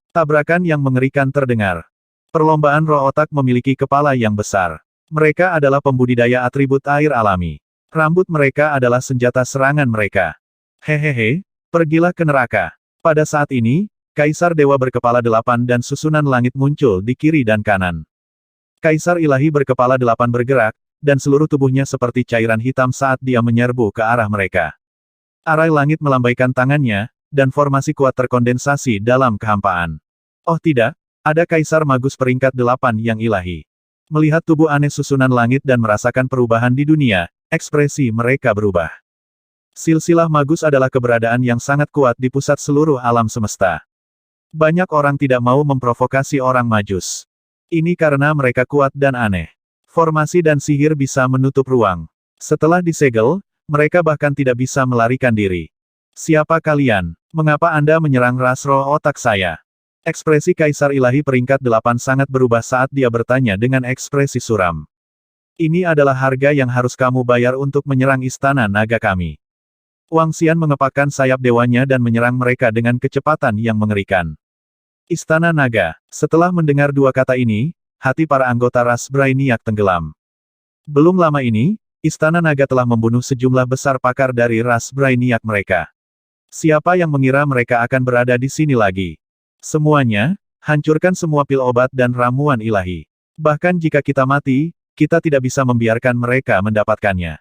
Tabrakan yang mengerikan terdengar. Perlombaan roh otak memiliki kepala yang besar. Mereka adalah pembudidaya atribut air alami. Rambut mereka adalah senjata serangan mereka. Hehehe, pergilah ke neraka. Pada saat ini, Kaisar Dewa berkepala 8 dan susunan langit muncul di kiri dan kanan. Kaisar Ilahi berkepala 8 bergerak, dan seluruh tubuhnya seperti cairan hitam saat dia menyerbu ke arah mereka. Arai langit melambaikan tangannya, dan formasi kuat terkondensasi dalam kehampaan. Oh tidak, ada Kaisar Magus peringkat 8 yang ilahi. Melihat tubuh aneh susunan langit dan merasakan perubahan di dunia, ekspresi mereka berubah. Silsilah Magus adalah keberadaan yang sangat kuat di pusat seluruh alam semesta. Banyak orang tidak mau memprovokasi orang Majus. Ini karena mereka kuat dan aneh. Formasi dan sihir bisa menutup ruang. Setelah disegel, mereka bahkan tidak bisa melarikan diri. Siapa kalian? Mengapa Anda menyerang ras roh otak saya? Ekspresi Kaisar Ilahi peringkat 8 sangat berubah saat dia bertanya dengan ekspresi suram. Ini adalah harga yang harus kamu bayar untuk menyerang istana naga kami. Wang Xian mengepakkan sayap dewanya dan menyerang mereka dengan kecepatan yang mengerikan. Istana naga. Setelah mendengar dua kata ini, hati para anggota ras Brainiac tenggelam. Belum lama ini, Istana Naga telah membunuh sejumlah besar pakar dari ras Brainiac mereka. Siapa yang mengira mereka akan berada di sini lagi? Semuanya, hancurkan semua pil obat dan ramuan ilahi. Bahkan jika kita mati, kita tidak bisa membiarkan mereka mendapatkannya.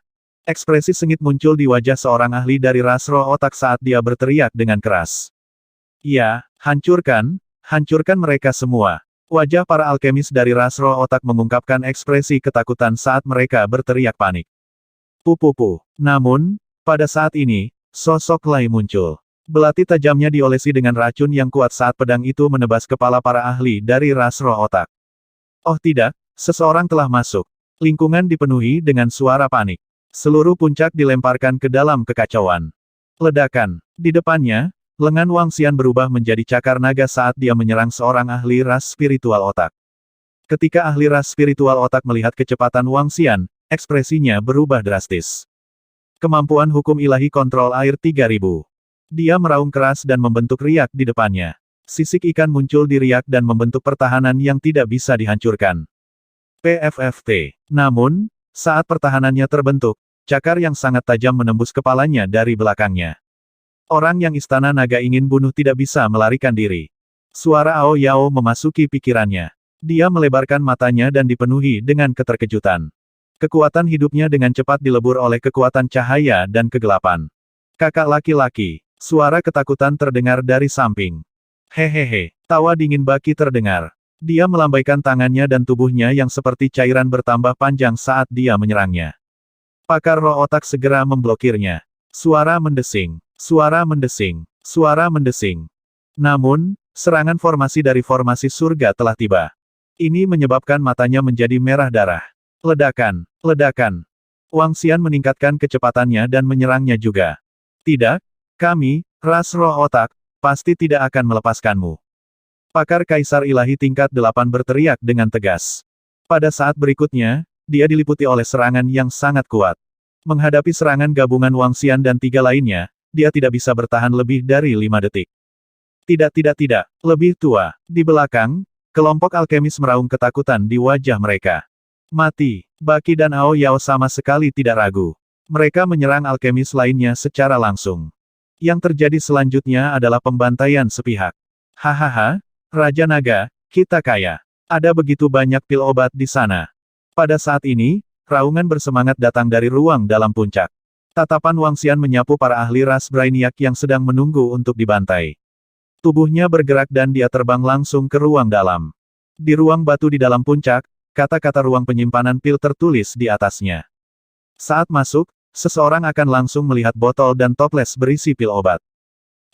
Ekspresi sengit muncul di wajah seorang ahli dari ras roh otak saat dia berteriak dengan keras. Ya, hancurkan mereka semua. Wajah para alkemis dari ras roh otak mengungkapkan ekspresi ketakutan saat mereka berteriak panik. Pupupu. Namun, pada saat ini, sosok Lai muncul. Belati tajamnya diolesi dengan racun yang kuat saat pedang itu menebas kepala para ahli dari ras roh otak. Oh tidak, seseorang telah masuk. Lingkungan dipenuhi dengan suara panik. Seluruh puncak dilemparkan ke dalam kekacauan. Ledakan. Di depannya, lengan Wang Xian berubah menjadi cakar naga saat dia menyerang seorang ahli ras spiritual otak. Ketika ahli ras spiritual otak melihat kecepatan Wang Xian, ekspresinya berubah drastis. Kemampuan hukum ilahi kontrol air 3000. Dia meraung keras dan membentuk riak di depannya. Sisik ikan muncul di riak dan membentuk pertahanan yang tidak bisa dihancurkan. PFFT. Namun, saat pertahanannya terbentuk, cakar yang sangat tajam menembus kepalanya dari belakangnya. Orang yang Istana Naga ingin bunuh tidak bisa melarikan diri. Suara Ao Yao memasuki pikirannya. Dia melebarkan matanya dan dipenuhi dengan keterkejutan. Kekuatan hidupnya dengan cepat dilebur oleh kekuatan cahaya dan kegelapan. Kakak laki-laki. Suara ketakutan terdengar dari samping. Hehehe, tawa dingin Baki terdengar. Dia melambaikan tangannya dan tubuhnya yang seperti cairan bertambah panjang saat dia menyerangnya. Pakar roh otak segera memblokirnya. Suara mendesing, suara mendesing, suara mendesing. Namun, serangan formasi dari formasi surga telah tiba. Ini menyebabkan matanya menjadi merah darah. Ledakan, ledakan. Wang Xian meningkatkan kecepatannya dan menyerangnya juga. Tidak, kami, ras roh otak, pasti tidak akan melepaskanmu. Pakar Kaisar Ilahi tingkat 8 berteriak dengan tegas. Pada saat berikutnya, dia diliputi oleh serangan yang sangat kuat. Menghadapi serangan gabungan Wang Xian dan 3 lainnya, dia tidak bisa bertahan lebih dari 5 detik. Tidak, lebih tua. Di belakang, kelompok alkemis meraung ketakutan di wajah mereka. Mati, Baki dan Ao Yao sama sekali tidak ragu. Mereka menyerang alkemis lainnya secara langsung. Yang terjadi selanjutnya adalah pembantaian sepihak. Hahaha, Raja Naga, kita kaya. Ada begitu banyak pil obat di sana. Pada saat ini, raungan bersemangat datang dari ruang dalam puncak. Tatapan Wang Xian menyapu para ahli ras Brainiac yang sedang menunggu untuk dibantai. Tubuhnya bergerak dan dia terbang langsung ke ruang dalam. Di ruang batu di dalam puncak, kata-kata ruang penyimpanan pil tertulis di atasnya. Saat masuk, seseorang akan langsung melihat botol dan toples berisi pil obat.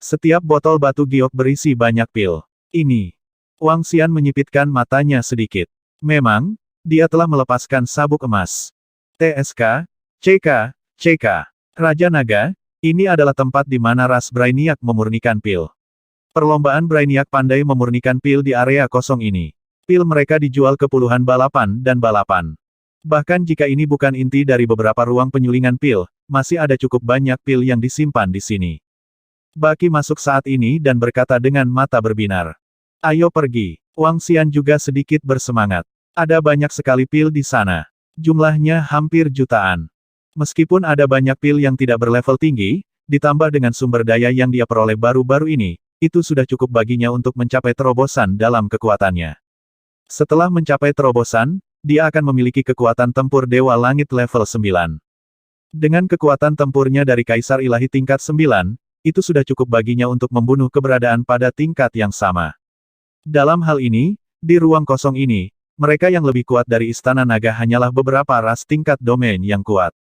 Setiap botol batu giok berisi banyak pil. Ini. Wang Xian menyipitkan matanya sedikit. Memang, dia telah melepaskan sabuk emas. TSK, CK. Raja Naga, ini adalah tempat di mana ras Brainiac memurnikan pil. Perlombaan Brainiac pandai memurnikan pil di area kosong ini. Pil mereka dijual ke puluhan balapan dan balapan. Bahkan jika ini bukan inti dari beberapa ruang penyulingan pil, masih ada cukup banyak pil yang disimpan di sini. Baki masuk saat ini dan berkata dengan mata berbinar. Ayo pergi. Wang Xian juga sedikit bersemangat. Ada banyak sekali pil di sana. Jumlahnya hampir jutaan. Meskipun ada banyak pil yang tidak berlevel tinggi, ditambah dengan sumber daya yang dia peroleh baru-baru ini, itu sudah cukup baginya untuk mencapai terobosan dalam kekuatannya. Setelah mencapai terobosan, dia akan memiliki kekuatan tempur Dewa Langit level 9. Dengan kekuatan tempurnya dari Kaisar Ilahi tingkat 9, itu sudah cukup baginya untuk membunuh keberadaan pada tingkat yang sama. Dalam hal ini, di ruang kosong ini, mereka yang lebih kuat dari Istana Naga hanyalah beberapa ras tingkat domain yang kuat.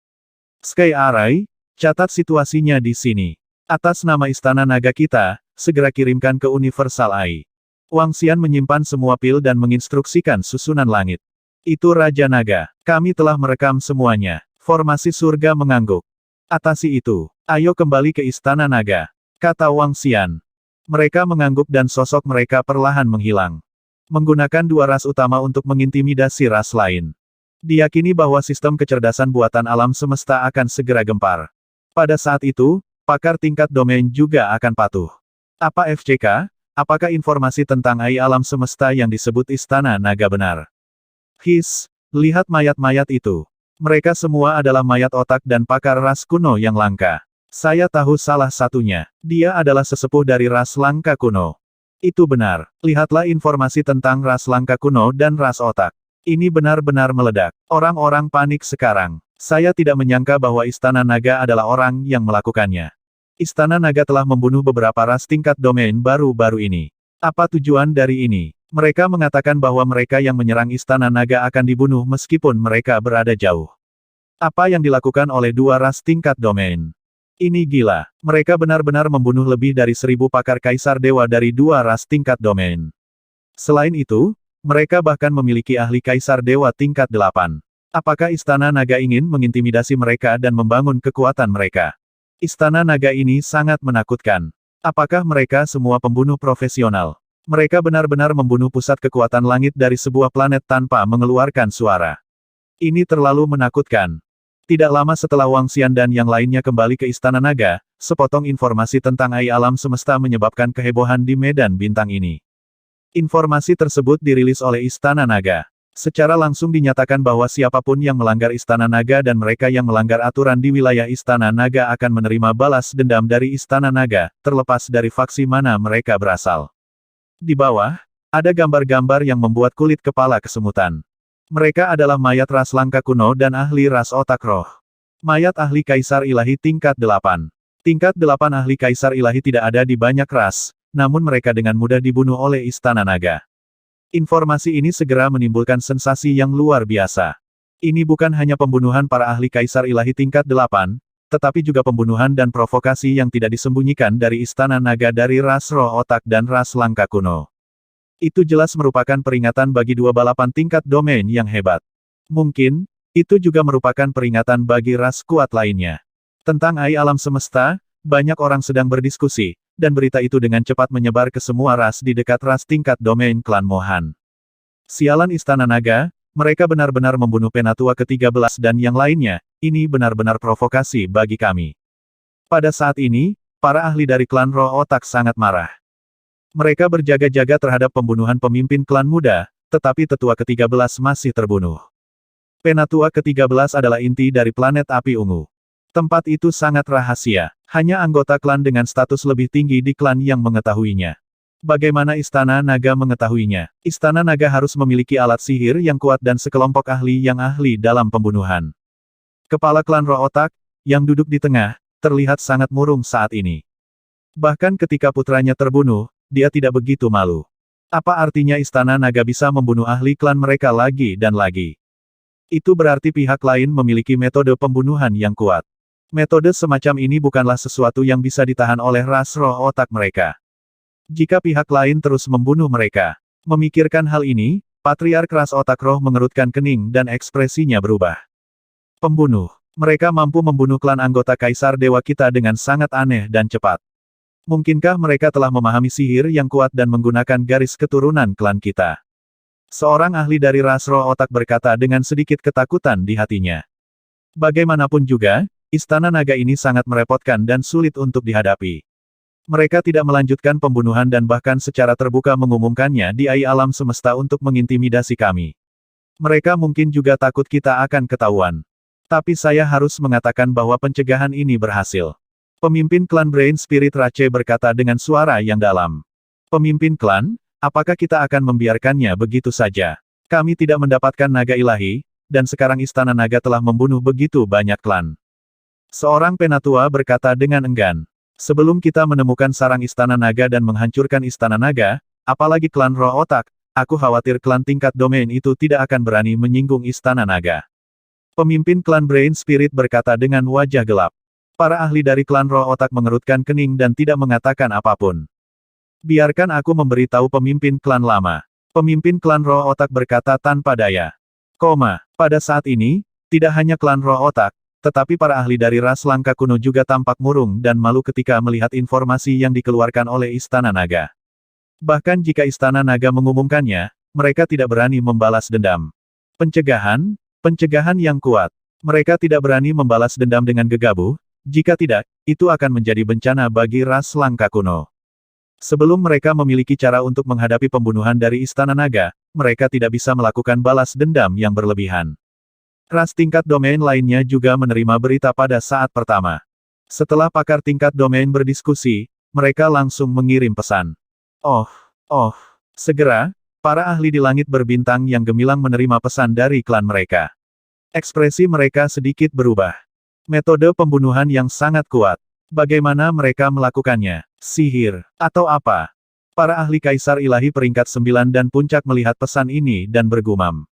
Sky Array, catat situasinya di sini. Atas nama Istana Naga kita, segera kirimkan ke Universal AI. Wang Xian menyimpan semua pil dan menginstruksikan susunan langit. Itu Raja Naga. Kami telah merekam semuanya. Formasi surga mengangguk. Atasi itu. Ayo kembali ke Istana Naga. Kata Wang Xian. Mereka mengangguk dan sosok mereka perlahan menghilang. Menggunakan 2 ras utama untuk mengintimidasi ras lain. Diyakini bahwa sistem kecerdasan buatan alam semesta akan segera gempar. Pada saat itu, pakar tingkat domain juga akan patuh. Apa FCK? Apakah informasi tentang AI alam semesta yang disebut Istana Naga benar? Lihat mayat-mayat itu. Mereka semua adalah mayat otak dan pakar ras kuno yang langka. Saya tahu salah satunya. Dia adalah sesepuh dari ras langka kuno. Itu benar. Lihatlah informasi tentang ras langka kuno dan ras otak. Ini benar-benar meledak. Orang-orang panik sekarang. Saya tidak menyangka bahwa Istana Naga adalah orang yang melakukannya. Istana Naga telah membunuh beberapa ras tingkat domain baru-baru ini. Apa tujuan dari ini? Mereka mengatakan bahwa mereka yang menyerang Istana Naga akan dibunuh meskipun mereka berada jauh. Apa yang dilakukan oleh 2 ras tingkat domain? Ini gila. Mereka benar-benar membunuh lebih dari 1000 pakar Kaisar Dewa dari 2 ras tingkat domain. Selain itu, mereka bahkan memiliki ahli Kaisar Dewa tingkat 8. Apakah Istana Naga ingin mengintimidasi mereka dan membangun kekuatan mereka? Istana Naga ini sangat menakutkan. Apakah mereka semua pembunuh profesional? Mereka benar-benar membunuh pusat kekuatan langit dari sebuah planet tanpa mengeluarkan suara. Ini terlalu menakutkan. Tidak lama setelah Wang Xian dan yang lainnya kembali ke Istana Naga, sepotong informasi tentang AI alam semesta menyebabkan kehebohan di medan bintang ini. Informasi tersebut dirilis oleh Istana Naga. Secara langsung dinyatakan bahwa siapapun yang melanggar Istana Naga dan mereka yang melanggar aturan di wilayah Istana Naga akan menerima balas dendam dari Istana Naga, terlepas dari faksi mana mereka berasal. Di bawah, ada gambar-gambar yang membuat kulit kepala kesemutan. Mereka adalah mayat ras langka kuno dan ahli ras otak roh. Mayat ahli Kaisar Ilahi tingkat 8. Tingkat 8 ahli Kaisar Ilahi tidak ada di banyak ras, namun mereka dengan mudah dibunuh oleh Istana Naga. Informasi ini segera menimbulkan sensasi yang luar biasa. Ini bukan hanya pembunuhan para ahli Kaisar Ilahi tingkat 8, tetapi juga pembunuhan dan provokasi yang tidak disembunyikan dari Istana Naga dari ras roh otak dan ras langka kuno. Itu jelas merupakan peringatan bagi dua balapan tingkat domain yang hebat. Mungkin, itu juga merupakan peringatan bagi ras kuat lainnya. Tentang AI alam semesta, banyak orang sedang berdiskusi, dan berita itu dengan cepat menyebar ke semua ras di dekat ras tingkat domain klan Mohan. Sialan Istana Naga, mereka benar-benar membunuh penatua ke-13 dan yang lainnya, ini benar-benar provokasi bagi kami. Pada saat ini, para ahli dari klan Roh Otak sangat marah. Mereka berjaga-jaga terhadap pembunuhan pemimpin klan muda, tetapi tetua ke-13 masih terbunuh. Penatua ke-13 adalah inti dari planet api ungu. Tempat itu sangat rahasia. Hanya anggota klan dengan status lebih tinggi di klan yang mengetahuinya. Bagaimana Istana Naga mengetahuinya? Istana Naga harus memiliki alat sihir yang kuat dan sekelompok ahli yang ahli dalam pembunuhan. Kepala klan Roh Otak, yang duduk di tengah, terlihat sangat murung saat ini. Bahkan ketika putranya terbunuh, dia tidak begitu malu. Apa artinya Istana Naga bisa membunuh ahli klan mereka lagi dan lagi? Itu berarti pihak lain memiliki metode pembunuhan yang kuat. Metode semacam ini bukanlah sesuatu yang bisa ditahan oleh ras roh otak mereka. Jika pihak lain terus membunuh mereka. Memikirkan hal ini, Patriark ras otak roh mengerutkan kening dan ekspresinya berubah. Pembunuh. Mereka mampu membunuh klan anggota Kaisar Dewa kita dengan sangat aneh dan cepat. Mungkinkah mereka telah memahami sihir yang kuat dan menggunakan garis keturunan klan kita? Seorang ahli dari ras roh otak berkata dengan sedikit ketakutan di hatinya. Bagaimanapun juga, Istana Naga ini sangat merepotkan dan sulit untuk dihadapi. Mereka tidak melanjutkan pembunuhan dan bahkan secara terbuka mengumumkannya di AI alam semesta untuk mengintimidasi kami. Mereka mungkin juga takut kita akan ketahuan. Tapi saya harus mengatakan bahwa pencegahan ini berhasil. Pemimpin klan Brain Spirit Rache berkata dengan suara yang dalam. Pemimpin klan, apakah kita akan membiarkannya begitu saja? Kami tidak mendapatkan naga ilahi, dan sekarang Istana Naga telah membunuh begitu banyak klan. Seorang penatua berkata dengan enggan. Sebelum kita menemukan sarang Istana Naga dan menghancurkan Istana Naga, apalagi klan Roh Otak, aku khawatir klan tingkat domain itu tidak akan berani menyinggung Istana Naga. Pemimpin klan Brain Spirit berkata dengan wajah gelap. Para ahli dari klan Roh Otak mengerutkan kening dan tidak mengatakan apapun. Biarkan aku memberitahu pemimpin klan lama. Pemimpin klan Roh Otak berkata tanpa daya. Pada saat ini, tidak hanya klan Roh Otak, tetapi para ahli dari ras langka kuno juga tampak murung dan malu ketika melihat informasi yang dikeluarkan oleh Istana Naga. Bahkan jika Istana Naga mengumumkannya, mereka tidak berani membalas dendam. Pencegahan yang kuat. Mereka tidak berani membalas dendam dengan gegabah, jika tidak, itu akan menjadi bencana bagi ras langka kuno. Sebelum mereka memiliki cara untuk menghadapi pembunuhan dari Istana Naga, mereka tidak bisa melakukan balas dendam yang berlebihan. Ras tingkat domain lainnya juga menerima berita pada saat pertama. Setelah pakar tingkat domain berdiskusi, mereka langsung mengirim pesan. Segera, para ahli di langit berbintang yang gemilang menerima pesan dari klan mereka. Ekspresi mereka sedikit berubah. Metode pembunuhan yang sangat kuat. Bagaimana mereka melakukannya? Sihir, atau apa? Para ahli Kaisar Ilahi peringkat 9 dan puncak melihat pesan ini dan bergumam.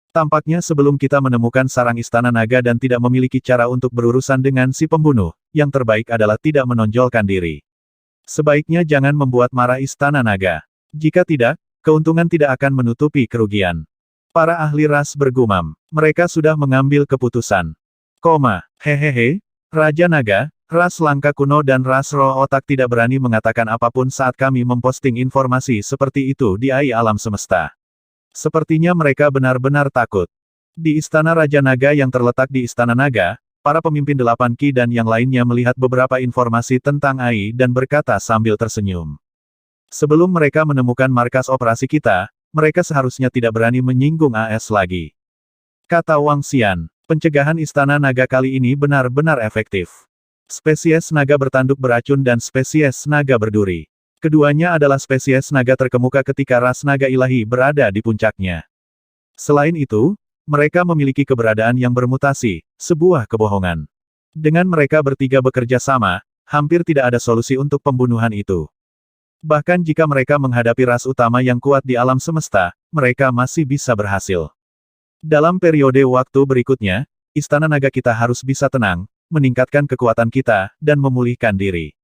Tampaknya sebelum kita menemukan sarang Istana Naga dan tidak memiliki cara untuk berurusan dengan si pembunuh, yang terbaik adalah tidak menonjolkan diri. Sebaiknya jangan membuat marah Istana Naga. Jika tidak, keuntungan tidak akan menutupi kerugian. Para ahli ras bergumam. Mereka sudah mengambil keputusan. Raja Naga, ras langka kuno dan ras roh otak tidak berani mengatakan apapun saat kami memposting informasi seperti itu di AI alam semesta. Sepertinya mereka benar-benar takut. Di Istana Raja Naga yang terletak di Istana Naga, para pemimpin 8 Ki dan yang lainnya melihat beberapa informasi tentang AI dan berkata sambil tersenyum. Sebelum mereka menemukan markas operasi kita, mereka seharusnya tidak berani menyinggung AS lagi. Kata Wang Xian, pencegahan Istana Naga kali ini benar-benar efektif. Spesies naga bertanduk beracun dan spesies naga berduri. Keduanya adalah spesies naga terkemuka ketika ras naga ilahi berada di puncaknya. Selain itu, mereka memiliki keberadaan yang bermutasi, sebuah kebohongan. Dengan mereka bertiga bekerja sama, hampir tidak ada solusi untuk pembunuhan itu. Bahkan jika mereka menghadapi ras utama yang kuat di alam semesta, mereka masih bisa berhasil. Dalam periode waktu berikutnya, Istana Naga kita harus bisa tenang, meningkatkan kekuatan kita, dan memulihkan diri.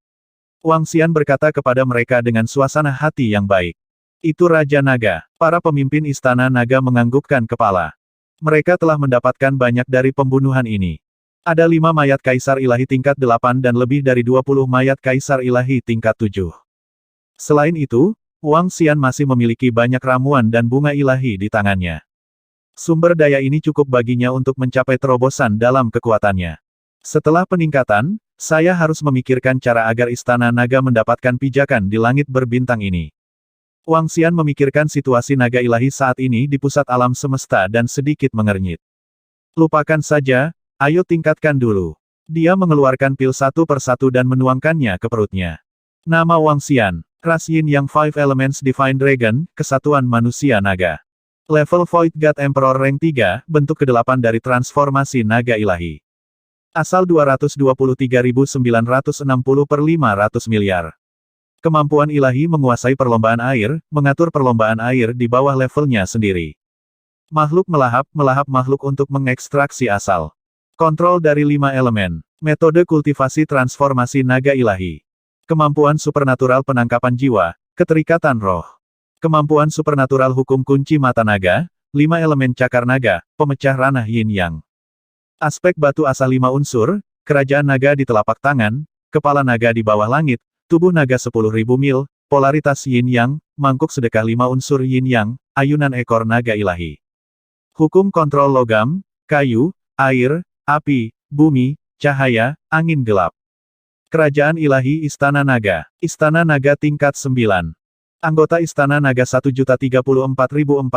Wang Xian berkata kepada mereka dengan suasana hati yang baik. Itu Raja Naga. Para pemimpin Istana Naga menganggukkan kepala. Mereka telah mendapatkan banyak dari pembunuhan ini. Ada 5 mayat Kaisar Ilahi tingkat 8 dan lebih dari 20 mayat Kaisar Ilahi tingkat 7. Selain itu, Wang Xian masih memiliki banyak ramuan dan bunga ilahi di tangannya. Sumber daya ini cukup baginya untuk mencapai terobosan dalam kekuatannya. Setelah peningkatan, saya harus memikirkan cara agar Istana Naga mendapatkan pijakan di langit berbintang ini. Wang Xian memikirkan situasi naga ilahi saat ini di pusat alam semesta dan sedikit mengernyit. Lupakan saja, ayo tingkatkan dulu. Dia mengeluarkan pil satu persatu dan menuangkannya ke perutnya. Nama Wang Xian, ras Yin Yang 5 Elements Divine Dragon, Kesatuan Manusia Naga. Level Void God Emperor Rank 3, bentuk ke-8 dari transformasi naga ilahi. Asal 223.960 per 500 miliar. Kemampuan ilahi menguasai perlombaan air, mengatur perlombaan air di bawah levelnya sendiri. Makhluk melahap makhluk untuk mengekstraksi asal. Kontrol dari 5 elemen. Metode kultivasi transformasi naga ilahi. Kemampuan supernatural penangkapan jiwa, keterikatan roh. Kemampuan supernatural hukum kunci mata naga, 5 elemen cakar naga, pemecah ranah yin yang. Aspek batu asal 5 unsur, kerajaan naga di telapak tangan, kepala naga di bawah langit, tubuh naga 10.000 mil, polaritas yin-yang, mangkuk sedekah 5 unsur yin-yang, ayunan ekor naga ilahi. Hukum kontrol logam, kayu, air, api, bumi, cahaya, angin gelap. Kerajaan ilahi Istana Naga. Istana Naga tingkat 9. Anggota Istana Naga 1.034.450.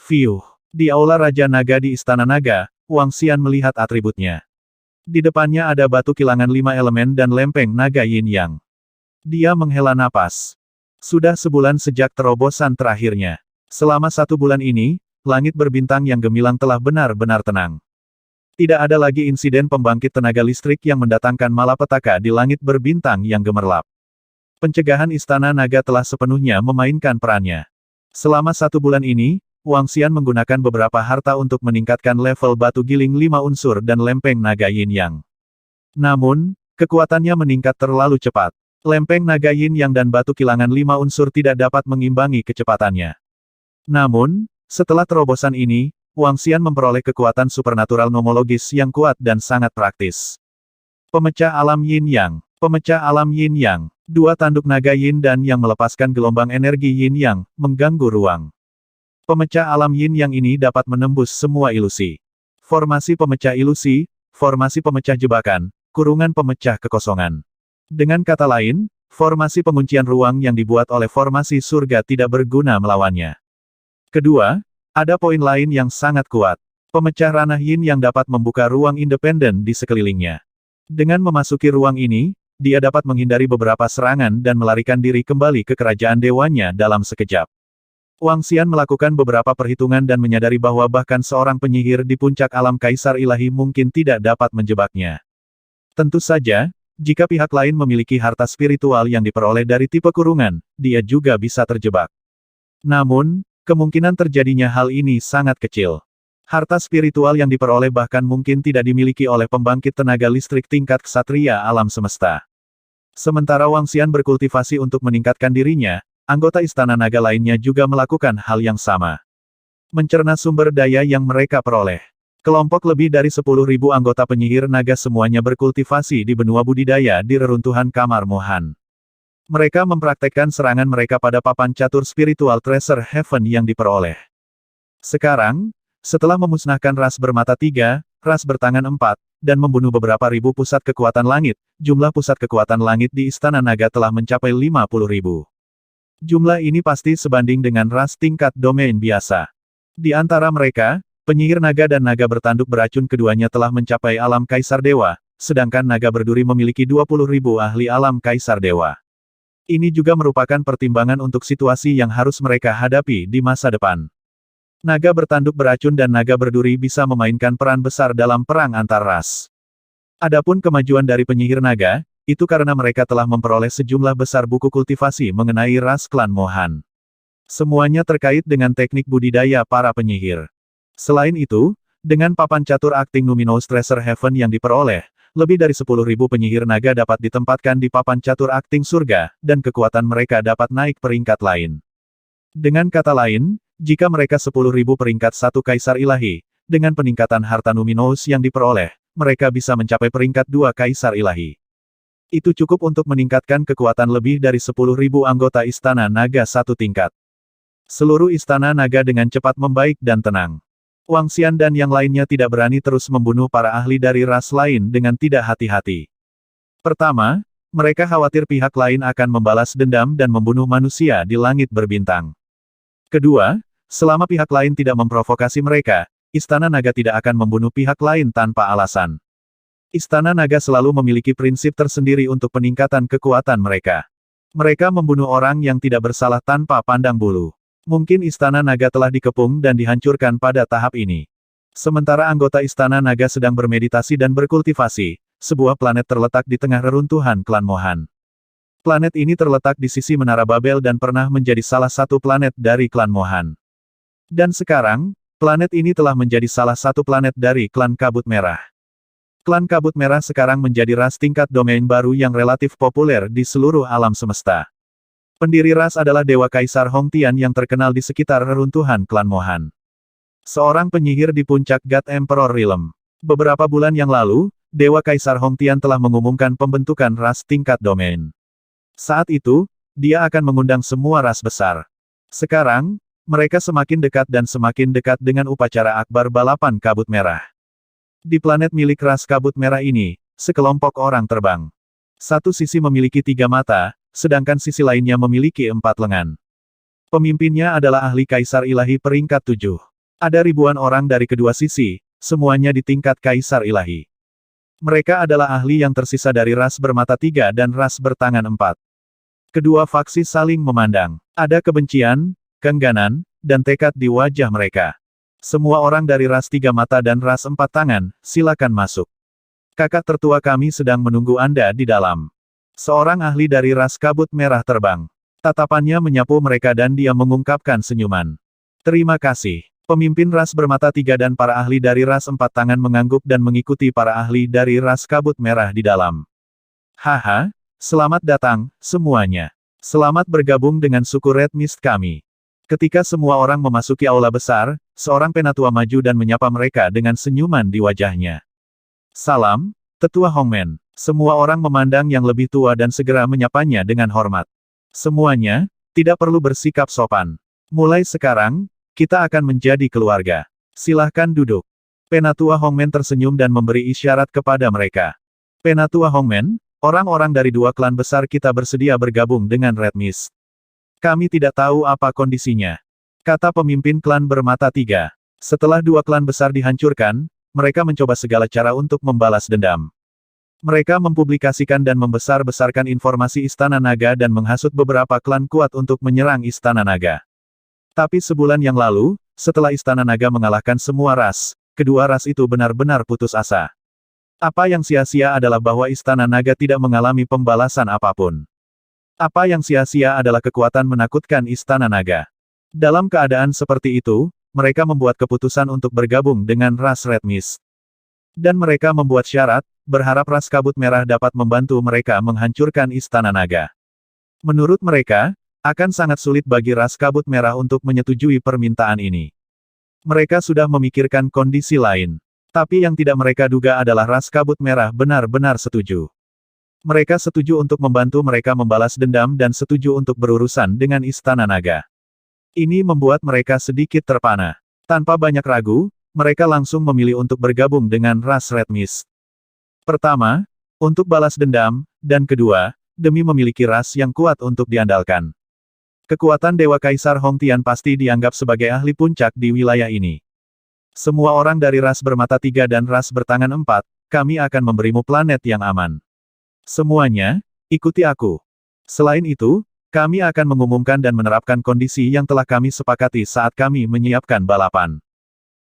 View. Di Aula Raja Naga di Istana Naga, Wang Xian melihat atributnya. Di depannya ada batu kilangan 5 elemen dan lempeng naga yin-yang. Dia menghela napas. Sudah sebulan sejak terobosan terakhirnya. Selama 1 bulan ini, langit berbintang yang gemilang telah benar-benar tenang. Tidak ada lagi insiden pembangkit tenaga listrik yang mendatangkan malapetaka di langit berbintang yang gemerlap. Pencegahan Istana Naga telah sepenuhnya memainkan perannya. Selama 1 bulan ini, Wang Xian menggunakan beberapa harta untuk meningkatkan level batu giling 5 unsur dan lempeng naga yin-yang. Namun, kekuatannya meningkat terlalu cepat. Lempeng naga yin-yang dan batu kilangan 5 unsur tidak dapat mengimbangi kecepatannya. Namun, setelah terobosan ini, Wang Xian memperoleh kekuatan supernatural nomologis yang kuat dan sangat praktis. Pemecah alam yin-yang. Pemecah alam yin-yang. 2 tanduk naga yin dan yang melepaskan gelombang energi yin-yang, mengganggu ruang. Pemecah alam yin yang ini dapat menembus semua ilusi. Formasi pemecah ilusi, formasi pemecah jebakan, kurungan pemecah kekosongan. Dengan kata lain, formasi penguncian ruang yang dibuat oleh formasi surga tidak berguna melawannya. Kedua, ada poin lain yang sangat kuat. Pemecah ranah yin yang dapat membuka ruang independen di sekelilingnya. Dengan memasuki ruang ini, dia dapat menghindari beberapa serangan dan melarikan diri kembali ke kerajaan dewanya dalam sekejap. Wang Xian melakukan beberapa perhitungan dan menyadari bahwa bahkan seorang penyihir di puncak alam Kaisar Ilahi mungkin tidak dapat menjebaknya. Tentu saja, jika pihak lain memiliki harta spiritual yang diperoleh dari tipe kurungan, dia juga bisa terjebak. Namun, kemungkinan terjadinya hal ini sangat kecil. Harta spiritual yang diperoleh bahkan mungkin tidak dimiliki oleh pembangkit tenaga listrik tingkat ksatria alam semesta. Sementara Wang Xian berkultivasi untuk meningkatkan dirinya, anggota Istana Naga lainnya juga melakukan hal yang sama. Mencerna sumber daya yang mereka peroleh. Kelompok lebih dari 10.000 anggota penyihir naga semuanya berkultivasi di benua budidaya di reruntuhan Kamar Mohan. Mereka mempraktekkan serangan mereka pada papan catur spiritual Treasure Heaven yang diperoleh. Sekarang, setelah memusnahkan ras bermata 3, ras bertangan 4, dan membunuh beberapa ribu pusat kekuatan langit, jumlah pusat kekuatan langit di Istana Naga telah mencapai 50.000. Jumlah ini pasti sebanding dengan ras tingkat domain biasa. Di antara mereka, penyihir naga dan naga bertanduk beracun keduanya telah mencapai alam Kaisar Dewa, sedangkan naga berduri memiliki 20.000 ahli alam Kaisar Dewa. Ini juga merupakan pertimbangan untuk situasi yang harus mereka hadapi di masa depan. Naga bertanduk beracun dan naga berduri bisa memainkan peran besar dalam perang antar ras. Adapun kemajuan dari penyihir naga, itu karena mereka telah memperoleh sejumlah besar buku kultivasi mengenai ras klan Mohan. Semuanya terkait dengan teknik budidaya para penyihir. Selain itu, dengan papan catur acting Numinous Treasure Heaven yang diperoleh, lebih dari 10.000 penyihir naga dapat ditempatkan di papan catur acting surga, dan kekuatan mereka dapat naik peringkat lain. Dengan kata lain, jika mereka 10.000 peringkat satu Kaisar Ilahi, dengan peningkatan harta Numinous yang diperoleh, mereka bisa mencapai peringkat 2 Kaisar Ilahi. Itu cukup untuk meningkatkan kekuatan lebih dari 10.000 anggota Istana Naga satu tingkat. Seluruh Istana Naga dengan cepat membaik dan tenang. Wang Xian dan yang lainnya tidak berani terus membunuh para ahli dari ras lain dengan tidak hati-hati. Pertama, mereka khawatir pihak lain akan membalas dendam dan membunuh manusia di langit berbintang. Kedua, selama pihak lain tidak memprovokasi mereka, Istana Naga tidak akan membunuh pihak lain tanpa alasan. Istana Naga selalu memiliki prinsip tersendiri untuk peningkatan kekuatan mereka. Mereka membunuh orang yang tidak bersalah tanpa pandang bulu. Mungkin Istana Naga telah dikepung dan dihancurkan pada tahap ini. Sementara anggota Istana Naga sedang bermeditasi dan berkultivasi, sebuah planet terletak di tengah reruntuhan klan Mohan. Planet ini terletak di sisi Menara Babel dan pernah menjadi salah satu planet dari klan Mohan. Dan sekarang, planet ini telah menjadi salah satu planet dari klan Kabut Merah. Klan Kabut Merah sekarang menjadi ras tingkat domain baru yang relatif populer di seluruh alam semesta. Pendiri ras adalah Dewa Kaisar Hong Tian yang terkenal di sekitar reruntuhan klan Mohan. Seorang penyihir di puncak God Emperor Realm. Beberapa bulan yang lalu, Dewa Kaisar Hong Tian telah mengumumkan pembentukan ras tingkat domain. Saat itu, dia akan mengundang semua ras besar. Sekarang, mereka semakin dekat dengan upacara akbar balapan Kabut Merah. Di planet milik ras Kabut Merah ini, sekelompok orang terbang. Satu sisi memiliki 3 mata, sedangkan sisi lainnya memiliki 4 lengan. Pemimpinnya adalah ahli Kaisar Ilahi peringkat 7. Ada ribuan orang dari kedua sisi, semuanya di tingkat Kaisar Ilahi. Mereka adalah ahli yang tersisa dari ras bermata 3 dan ras bertangan 4. Kedua faksi saling memandang. Ada kebencian, keengganan, dan tekad di wajah mereka. Semua orang dari ras 3 mata dan ras 4 tangan, silakan masuk. Kakak tertua kami sedang menunggu Anda di dalam. Seorang ahli dari ras Kabut Merah terbang. Tatapannya menyapu mereka dan dia mengungkapkan senyuman. Terima kasih. Pemimpin ras bermata 3 dan para ahli dari ras 4 tangan mengangguk dan mengikuti para ahli dari ras Kabut Merah di dalam. Haha, selamat datang, semuanya. Selamat bergabung dengan suku Red Mist kami. Ketika semua orang memasuki aula besar, seorang penatua maju dan menyapa mereka dengan senyuman di wajahnya. Salam, Tetua Hongmen. Semua orang memandang yang lebih tua dan segera menyapanya dengan hormat. Semuanya, tidak perlu bersikap sopan. Mulai sekarang, kita akan menjadi keluarga. Silahkan duduk. Penatua Hongmen tersenyum dan memberi isyarat kepada mereka. Penatua Hongmen, orang-orang dari 2 klan besar kita bersedia bergabung dengan Red Mist. Kami tidak tahu apa kondisinya, kata pemimpin klan bermata 3. Setelah 2 klan besar dihancurkan, mereka mencoba segala cara untuk membalas dendam. Mereka mempublikasikan dan membesar-besarkan informasi Istana Naga dan menghasut beberapa klan kuat untuk menyerang Istana Naga. Tapi sebulan yang lalu, setelah Istana Naga mengalahkan semua ras, kedua ras itu benar-benar putus asa. Apa yang sia-sia adalah bahwa Istana Naga tidak mengalami pembalasan apapun. Apa yang sia-sia adalah kekuatan menakutkan Istana Naga. Dalam keadaan seperti itu, mereka membuat keputusan untuk bergabung dengan ras Red Mist. Dan mereka membuat syarat, berharap ras Kabut Merah dapat membantu mereka menghancurkan Istana Naga. Menurut mereka, akan sangat sulit bagi ras Kabut Merah untuk menyetujui permintaan ini. Mereka sudah memikirkan kondisi lain. Tapi yang tidak mereka duga adalah ras Kabut Merah benar-benar setuju. Mereka setuju untuk membantu mereka membalas dendam dan setuju untuk berurusan dengan Istana Naga. Ini membuat mereka sedikit terpana. Tanpa banyak ragu, mereka langsung memilih untuk bergabung dengan ras Red Mist. Pertama, untuk balas dendam, dan kedua, demi memiliki ras yang kuat untuk diandalkan. Kekuatan Dewa Kaisar Hongtian pasti dianggap sebagai ahli puncak di wilayah ini. Semua orang dari ras bermata 3 dan ras bertangan 4, kami akan memberimu planet yang aman. Semuanya, ikuti aku. Selain itu, kami akan mengumumkan dan menerapkan kondisi yang telah kami sepakati saat kami menyiapkan balapan.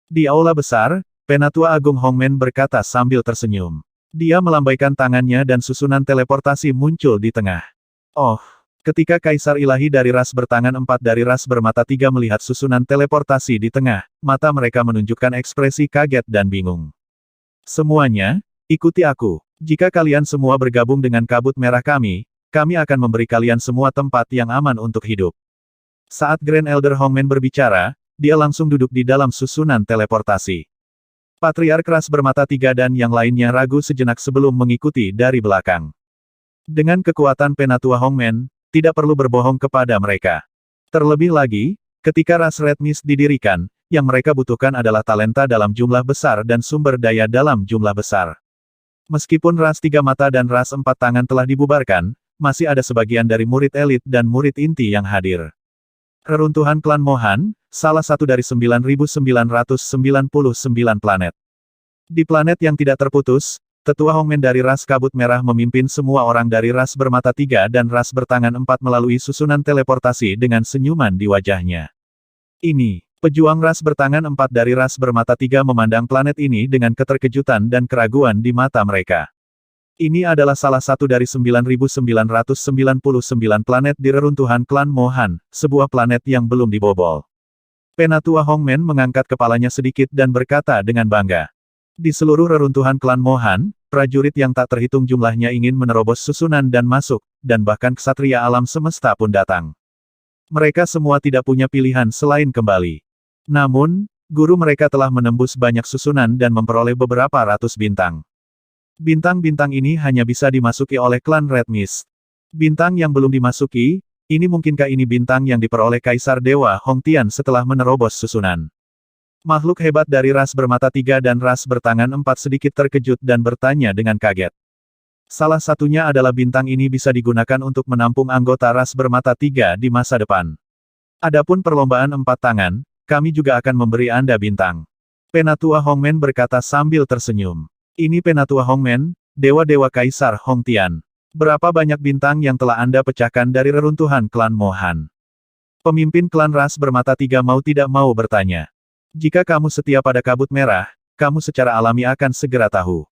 Di aula besar, Penatua Agung Hongmen berkata sambil tersenyum. Dia melambaikan tangannya dan susunan teleportasi muncul di tengah. Oh, ketika Kaisar Ilahi dari ras bertangan 4 dari ras bermata 3 melihat susunan teleportasi di tengah, mata mereka menunjukkan ekspresi kaget dan bingung. Semuanya, ikuti aku. Jika kalian semua bergabung dengan kabut merah kami akan memberi kalian semua tempat yang aman untuk hidup. Saat Grand Elder Hongmen berbicara, dia langsung duduk di dalam susunan teleportasi. Patriark ras bermata 3 dan yang lainnya ragu sejenak sebelum mengikuti dari belakang. Dengan kekuatan Penatua Hongmen, tidak perlu berbohong kepada mereka. Terlebih lagi, ketika ras Red Mist didirikan, yang mereka butuhkan adalah talenta dalam jumlah besar dan sumber daya dalam jumlah besar. Meskipun ras 3 mata dan ras 4 tangan telah dibubarkan, masih ada sebagian dari murid elit dan murid inti yang hadir. Reruntuhan klan Mohan, salah satu dari 9.999 planet. Di planet yang tidak terputus, Tetua Hongmen dari ras kabut merah memimpin semua orang dari ras bermata 3 dan ras bertangan 4 melalui susunan teleportasi dengan senyuman di wajahnya. Ini, pejuang ras bertangan 4 dari ras bermata 3 memandang planet ini dengan keterkejutan dan keraguan di mata mereka. Ini adalah salah satu dari 9.999 planet di reruntuhan klan Mohan, sebuah planet yang belum dibobol. Penatua Hongmen mengangkat kepalanya sedikit dan berkata dengan bangga. Di seluruh reruntuhan klan Mohan, prajurit yang tak terhitung jumlahnya ingin menerobos susunan dan masuk, dan bahkan ksatria alam semesta pun datang. Mereka semua tidak punya pilihan selain kembali. Namun, guru mereka telah menembus banyak susunan dan memperoleh beberapa ratus bintang. Bintang-bintang ini hanya bisa dimasuki oleh klan Red Mist. Bintang yang belum dimasuki, ini mungkinkah ini bintang yang diperoleh Kaisar Dewa Hongtian setelah menerobos susunan? Makhluk hebat dari ras bermata 3 dan ras bertangan 4 sedikit terkejut dan bertanya dengan kaget. Salah satunya adalah bintang ini bisa digunakan untuk menampung anggota ras bermata 3 di masa depan. Adapun perlombaan 4 tangan, kami juga akan memberi Anda bintang. Penatua Hongmen berkata sambil tersenyum. Ini Penatua Hongmen, dewa-dewa Kaisar Hongtian. Berapa banyak bintang yang telah Anda pecahkan dari reruntuhan klan Mohan? Pemimpin klan ras bermata 3 mau tidak mau bertanya. Jika kamu setia pada kabut merah, kamu secara alami akan segera tahu.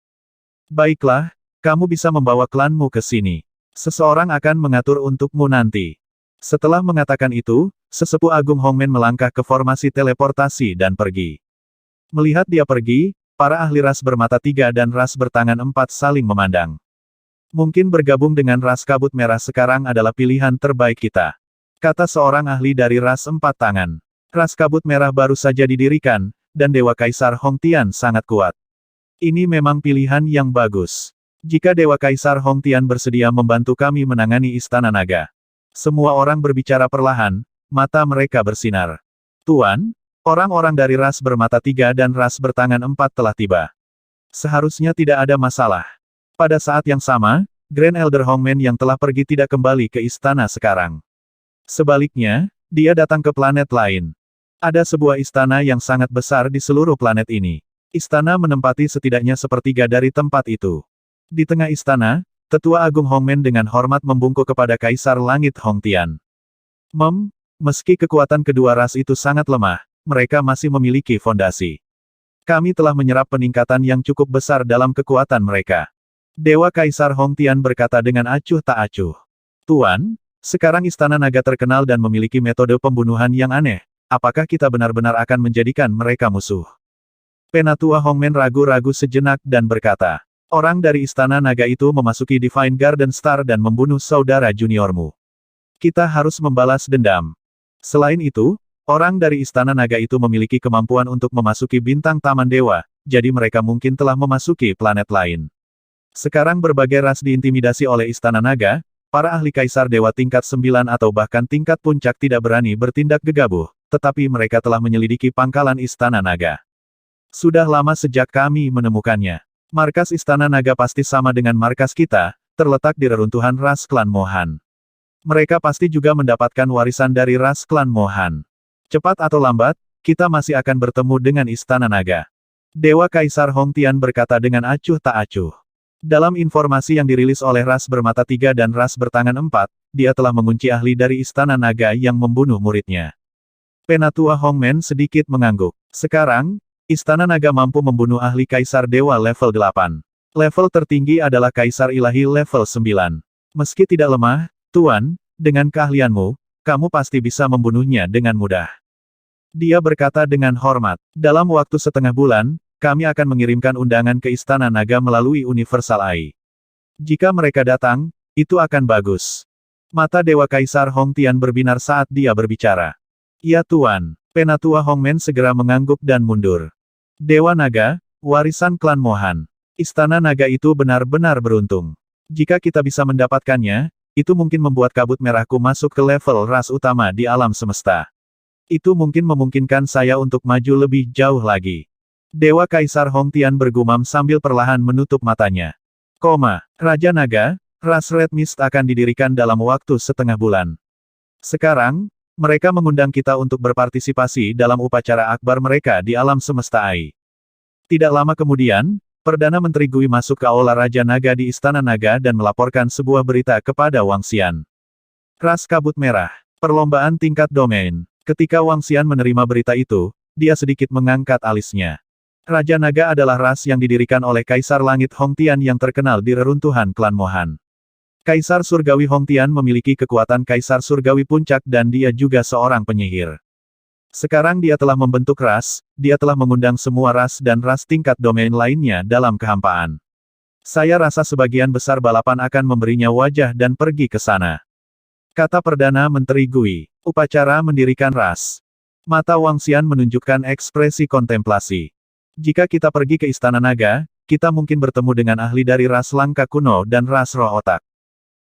Baiklah, kamu bisa membawa klanmu ke sini. Seseorang akan mengatur untukmu nanti. Setelah mengatakan itu, Sesepuh Agung Hongmen melangkah ke formasi teleportasi dan pergi. Melihat dia pergi, para ahli ras bermata 3 dan ras bertangan 4 saling memandang. Mungkin bergabung dengan ras kabut merah sekarang adalah pilihan terbaik kita. Kata seorang ahli dari ras 4 tangan. Ras kabut merah baru saja didirikan, dan Dewa Kaisar Hongtian sangat kuat. Ini memang pilihan yang bagus. Jika Dewa Kaisar Hongtian bersedia membantu kami menangani Istana Naga. Semua orang berbicara perlahan, mata mereka bersinar. Tuan, orang-orang dari ras bermata 3 dan ras bertangan 4 telah tiba. Seharusnya tidak ada masalah. Pada saat yang sama, Grand Elder Hongmen yang telah pergi tidak kembali ke istana sekarang. Sebaliknya, dia datang ke planet lain. Ada sebuah istana yang sangat besar di seluruh planet ini. Istana menempati setidaknya sepertiga dari tempat itu. Di tengah istana, Tetua Agung Hongmen dengan hormat membungkuk kepada Kaisar Langit Hongtian. Meski kekuatan kedua ras itu sangat lemah, mereka masih memiliki fondasi. Kami telah menyerap peningkatan yang cukup besar dalam kekuatan mereka. Dewa Kaisar Hongtian berkata dengan acuh tak acuh. Tuan, sekarang Istana Naga terkenal dan memiliki metode pembunuhan yang aneh. Apakah kita benar-benar akan menjadikan mereka musuh? Penatua Hongmen ragu-ragu sejenak dan berkata, orang dari Istana Naga itu memasuki Divine Garden Star dan membunuh saudara juniormu. Kita harus membalas dendam. Selain itu, orang dari Istana Naga itu memiliki kemampuan untuk memasuki bintang Taman Dewa, jadi mereka mungkin telah memasuki planet lain. Sekarang berbagai ras diintimidasi oleh Istana Naga, para ahli Kaisar Dewa tingkat 9 atau bahkan tingkat puncak tidak berani bertindak gegabah, tetapi mereka telah menyelidiki pangkalan Istana Naga. Sudah lama sejak kami menemukannya. Markas Istana Naga pasti sama dengan markas kita, terletak di reruntuhan ras klan Mohan. Mereka pasti juga mendapatkan warisan dari ras klan Mohan. Cepat atau lambat, kita masih akan bertemu dengan Istana Naga. Dewa Kaisar Hong Tian berkata dengan acuh tak acuh. Dalam informasi yang dirilis oleh ras bermata 3 dan ras bertangan 4, dia telah mengunci ahli dari Istana Naga yang membunuh muridnya. Penatua Hongmen sedikit mengangguk. Sekarang, Istana Naga mampu membunuh ahli Kaisar Dewa level 8. Level tertinggi adalah Kaisar Ilahi level 9. Meski tidak lemah, Tuan, dengan keahlianmu, kamu pasti bisa membunuhnya dengan mudah. Dia berkata dengan hormat. Dalam waktu setengah bulan, kami akan mengirimkan undangan ke Istana Naga melalui Universal AI. Jika mereka datang, itu akan bagus. Mata Dewa Kaisar Hong Tian berbinar saat dia berbicara. Ya Tuan, Penatua Hongmen segera mengangguk dan mundur. Dewa Naga, warisan klan Mohan. Istana Naga itu benar-benar beruntung. Jika kita bisa mendapatkannya, itu mungkin membuat kabut merahku masuk ke level ras utama di alam semesta. Itu mungkin memungkinkan saya untuk maju lebih jauh lagi. Dewa Kaisar Hong Tian bergumam sambil perlahan menutup matanya. Raja Naga, ras Red Mist akan didirikan dalam waktu setengah bulan. Sekarang, mereka mengundang kita untuk berpartisipasi dalam upacara akbar mereka di alam semesta AI. Tidak lama kemudian, Perdana Menteri Gui masuk ke Aula Raja Naga di Istana Naga dan melaporkan sebuah berita kepada Wang Xian. Ras Kabut Merah, perlombaan tingkat domain. Ketika Wang Xian menerima berita itu, dia sedikit mengangkat alisnya. Raja Naga adalah ras yang didirikan oleh Kaisar Langit Hong Tian yang terkenal di reruntuhan klan Mohan. Kaisar Surgawi Hong Tian memiliki kekuatan Kaisar Surgawi Puncak dan dia juga seorang penyihir. Sekarang dia telah membentuk ras, dia telah mengundang semua ras dan ras tingkat domain lainnya dalam kehampaan. Saya rasa sebagian besar balapan akan memberinya wajah dan pergi ke sana. Kata Perdana Menteri Gui, upacara mendirikan ras. Mata Wang Xian menunjukkan ekspresi kontemplasi. Jika kita pergi ke Istana Naga, kita mungkin bertemu dengan ahli dari ras langka kuno dan ras roh otak.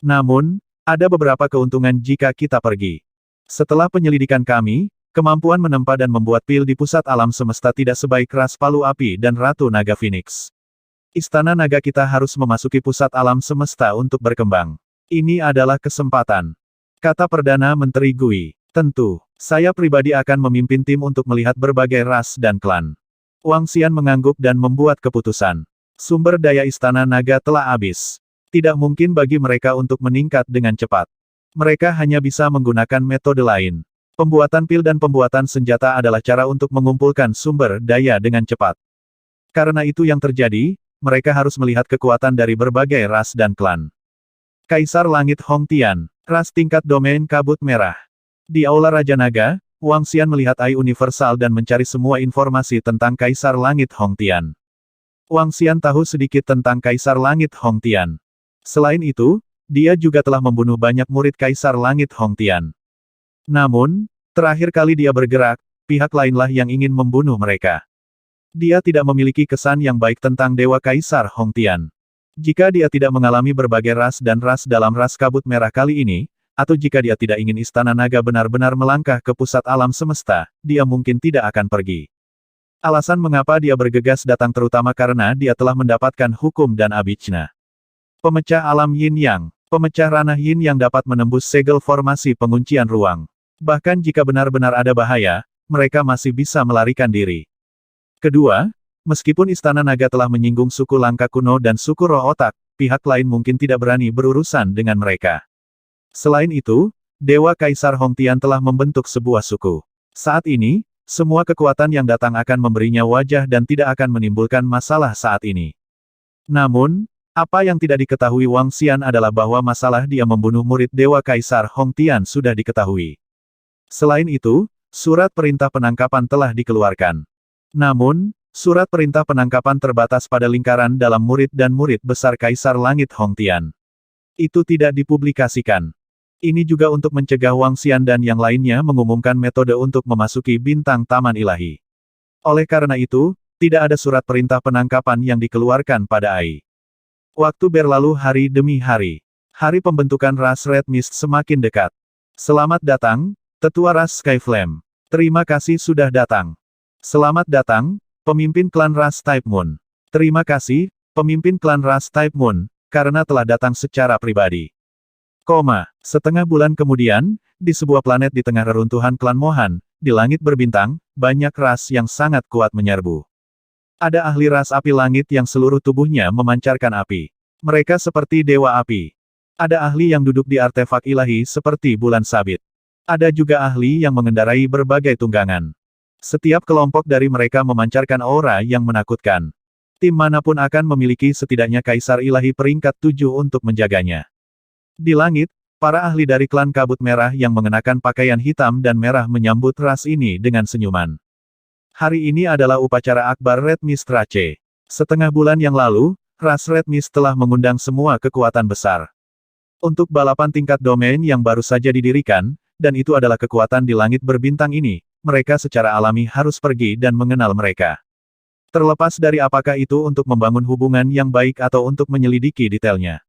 Namun, ada beberapa keuntungan jika kita pergi. Setelah penyelidikan kami, kemampuan menempa dan membuat pil di pusat alam semesta tidak sebaik ras Palu Api dan Ratu Naga Phoenix. Istana Naga kita harus memasuki pusat alam semesta untuk berkembang. Ini adalah kesempatan. Kata Perdana Menteri Gui. Tentu, saya pribadi akan memimpin tim untuk melihat berbagai ras dan klan. Wang Xian mengangguk dan membuat keputusan. Sumber daya Istana Naga telah habis. Tidak mungkin bagi mereka untuk meningkat dengan cepat. Mereka hanya bisa menggunakan metode lain. Pembuatan pil dan pembuatan senjata adalah cara untuk mengumpulkan sumber daya dengan cepat. Karena itu yang terjadi, mereka harus melihat kekuatan dari berbagai ras dan klan. Kaisar Langit Hong Tian, ras tingkat domain kabut merah. Di Aula Raja Naga, Wang Xian melihat AI Universal dan mencari semua informasi tentang Kaisar Langit Hong Tian. Wang Xian tahu sedikit tentang Kaisar Langit Hong Tian. Selain itu, dia juga telah membunuh banyak murid Kaisar Langit Hong Tian. Namun, terakhir kali dia bergerak, pihak lainlah yang ingin membunuh mereka. Dia tidak memiliki kesan yang baik tentang Dewa Kaisar Hong Tian. Jika dia tidak mengalami berbagai ras dan ras dalam ras kabut merah kali ini, atau jika dia tidak ingin Istana Naga benar-benar melangkah ke pusat alam semesta, dia mungkin tidak akan pergi. Alasan mengapa dia bergegas datang terutama karena dia telah mendapatkan hukum dan abijna. Pemecah alam Yin Yang, pemecah ranah Yin yang dapat menembus segel formasi penguncian ruang. Bahkan jika benar-benar ada bahaya, mereka masih bisa melarikan diri. Kedua, meskipun Istana Naga telah menyinggung suku langka kuno dan suku roh otak, pihak lain mungkin tidak berani berurusan dengan mereka. Selain itu, Dewa Kaisar Hong Tian telah membentuk sebuah suku. Saat ini, semua kekuatan yang datang akan memberinya wajah dan tidak akan menimbulkan masalah saat ini. Namun, apa yang tidak diketahui Wang Xian adalah bahwa masalah dia membunuh murid Dewa Kaisar Hong Tian sudah diketahui. Selain itu, surat perintah penangkapan telah dikeluarkan. Namun, surat perintah penangkapan terbatas pada lingkaran dalam murid dan murid besar Kaisar Langit Hong Tian. Itu tidak dipublikasikan. Ini juga untuk mencegah Wang Xian dan yang lainnya mengumumkan metode untuk memasuki bintang Taman Ilahi. Oleh karena itu, tidak ada surat perintah penangkapan yang dikeluarkan pada AI. Waktu berlalu hari demi hari. Hari pembentukan ras Red Mist semakin dekat. Selamat datang, Tetua Ras Skyflame. Terima kasih sudah datang. Selamat datang, pemimpin klan ras Type Moon. Terima kasih, pemimpin klan ras Type Moon, karena telah datang secara pribadi. Setengah bulan kemudian, di sebuah planet di tengah reruntuhan klan Mohan, di langit berbintang, banyak ras yang sangat kuat menyerbu. Ada ahli ras api langit yang seluruh tubuhnya memancarkan api. Mereka seperti dewa api. Ada ahli yang duduk di artefak ilahi seperti bulan sabit. Ada juga ahli yang mengendarai berbagai tunggangan. Setiap kelompok dari mereka memancarkan aura yang menakutkan. Tim manapun akan memiliki setidaknya kaisar ilahi peringkat 7 untuk menjaganya. Di langit, para ahli dari klan kabut merah yang mengenakan pakaian hitam dan merah menyambut ras ini dengan senyuman. Hari ini adalah upacara akbar Red Mist Rache. Setengah bulan yang lalu, ras Red Mist telah mengundang semua kekuatan besar. Untuk balapan tingkat domain yang baru saja didirikan, dan itu adalah kekuatan di langit berbintang ini, mereka secara alami harus pergi dan mengenal mereka. Terlepas dari apakah itu untuk membangun hubungan yang baik atau untuk menyelidiki detailnya.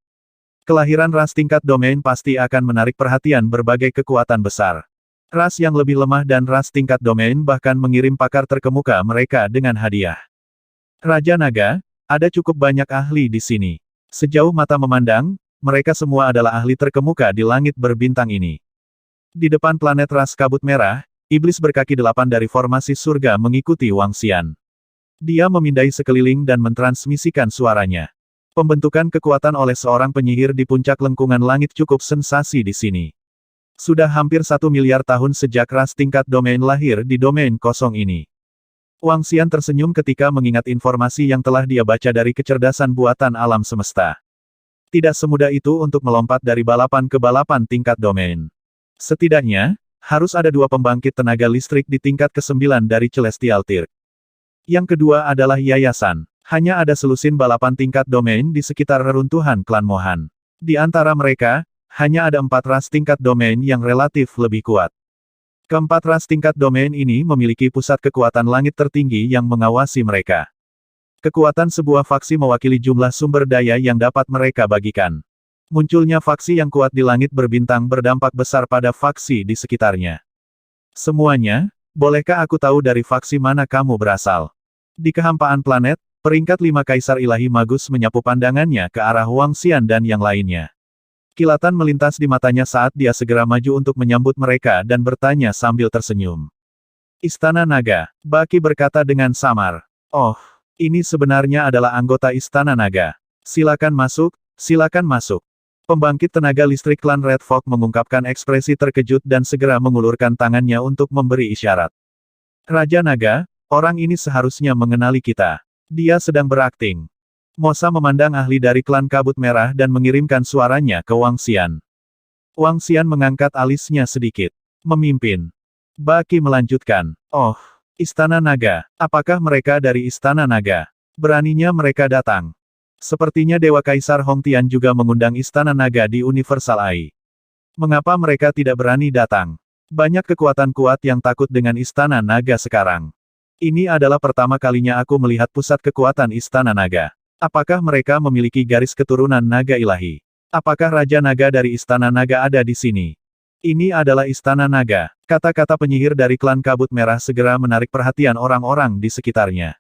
Kelahiran ras tingkat domain pasti akan menarik perhatian berbagai kekuatan besar. Ras yang lebih lemah dan ras tingkat domain bahkan mengirim pakar terkemuka mereka dengan hadiah. Raja Naga, ada cukup banyak ahli di sini. Sejauh mata memandang, mereka semua adalah ahli terkemuka di langit berbintang ini. Di depan planet ras kabut merah, iblis berkaki 8 dari formasi surga mengikuti Wang Xian. Dia memindai sekeliling dan mentransmisikan suaranya. Pembentukan kekuatan oleh seorang penyihir di puncak lengkungan langit cukup sensasi di sini. Sudah hampir 1 miliar tahun sejak ras tingkat domain lahir di domain kosong ini. Wang Xian tersenyum ketika mengingat informasi yang telah dia baca dari kecerdasan buatan alam semesta. Tidak semudah itu untuk melompat dari balapan ke balapan tingkat domain. Setidaknya, harus ada 2 pembangkit tenaga listrik di tingkat ke-9 dari Celestial Tier. Yang kedua adalah yayasan. Hanya ada selusin balapan tingkat domain di sekitar reruntuhan klan Mohan. Di antara mereka, hanya ada 4 ras tingkat domain yang relatif lebih kuat. Keempat ras tingkat domain ini memiliki pusat kekuatan langit tertinggi yang mengawasi mereka. Kekuatan sebuah faksi mewakili jumlah sumber daya yang dapat mereka bagikan. Munculnya faksi yang kuat di langit berbintang berdampak besar pada faksi di sekitarnya. Semuanya, bolehkah aku tahu dari faksi mana kamu berasal? Di kehampaan planet, peringkat 5 Kaisar Ilahi Magus menyapu pandangannya ke arah Wang Xian dan yang lainnya. Kilatan melintas di matanya saat dia segera maju untuk menyambut mereka dan bertanya sambil tersenyum. Istana Naga, Baki berkata dengan samar. Oh, ini sebenarnya adalah anggota Istana Naga. Silakan masuk, silakan masuk. Pembangkit tenaga listrik klan Red Fog mengungkapkan ekspresi terkejut dan segera mengulurkan tangannya untuk memberi isyarat. Raja Naga, orang ini seharusnya mengenali kita. Dia sedang berakting. Mosa memandang ahli dari klan kabut merah dan mengirimkan suaranya ke Wang Xian. Wang Xian mengangkat alisnya sedikit. Memimpin. Baki melanjutkan. Oh, Istana Naga. Apakah mereka dari Istana Naga? Beraninya mereka datang. Sepertinya Dewa Kaisar Hong Tian juga mengundang Istana Naga di Universal AI. Mengapa mereka tidak berani datang? Banyak kekuatan kuat yang takut dengan Istana Naga sekarang. Ini adalah pertama kalinya aku melihat pusat kekuatan Istana Naga. Apakah mereka memiliki garis keturunan naga ilahi? Apakah Raja Naga dari Istana Naga ada di sini? Ini adalah Istana Naga. Kata-kata penyihir dari klan kabut merah segera menarik perhatian orang-orang di sekitarnya.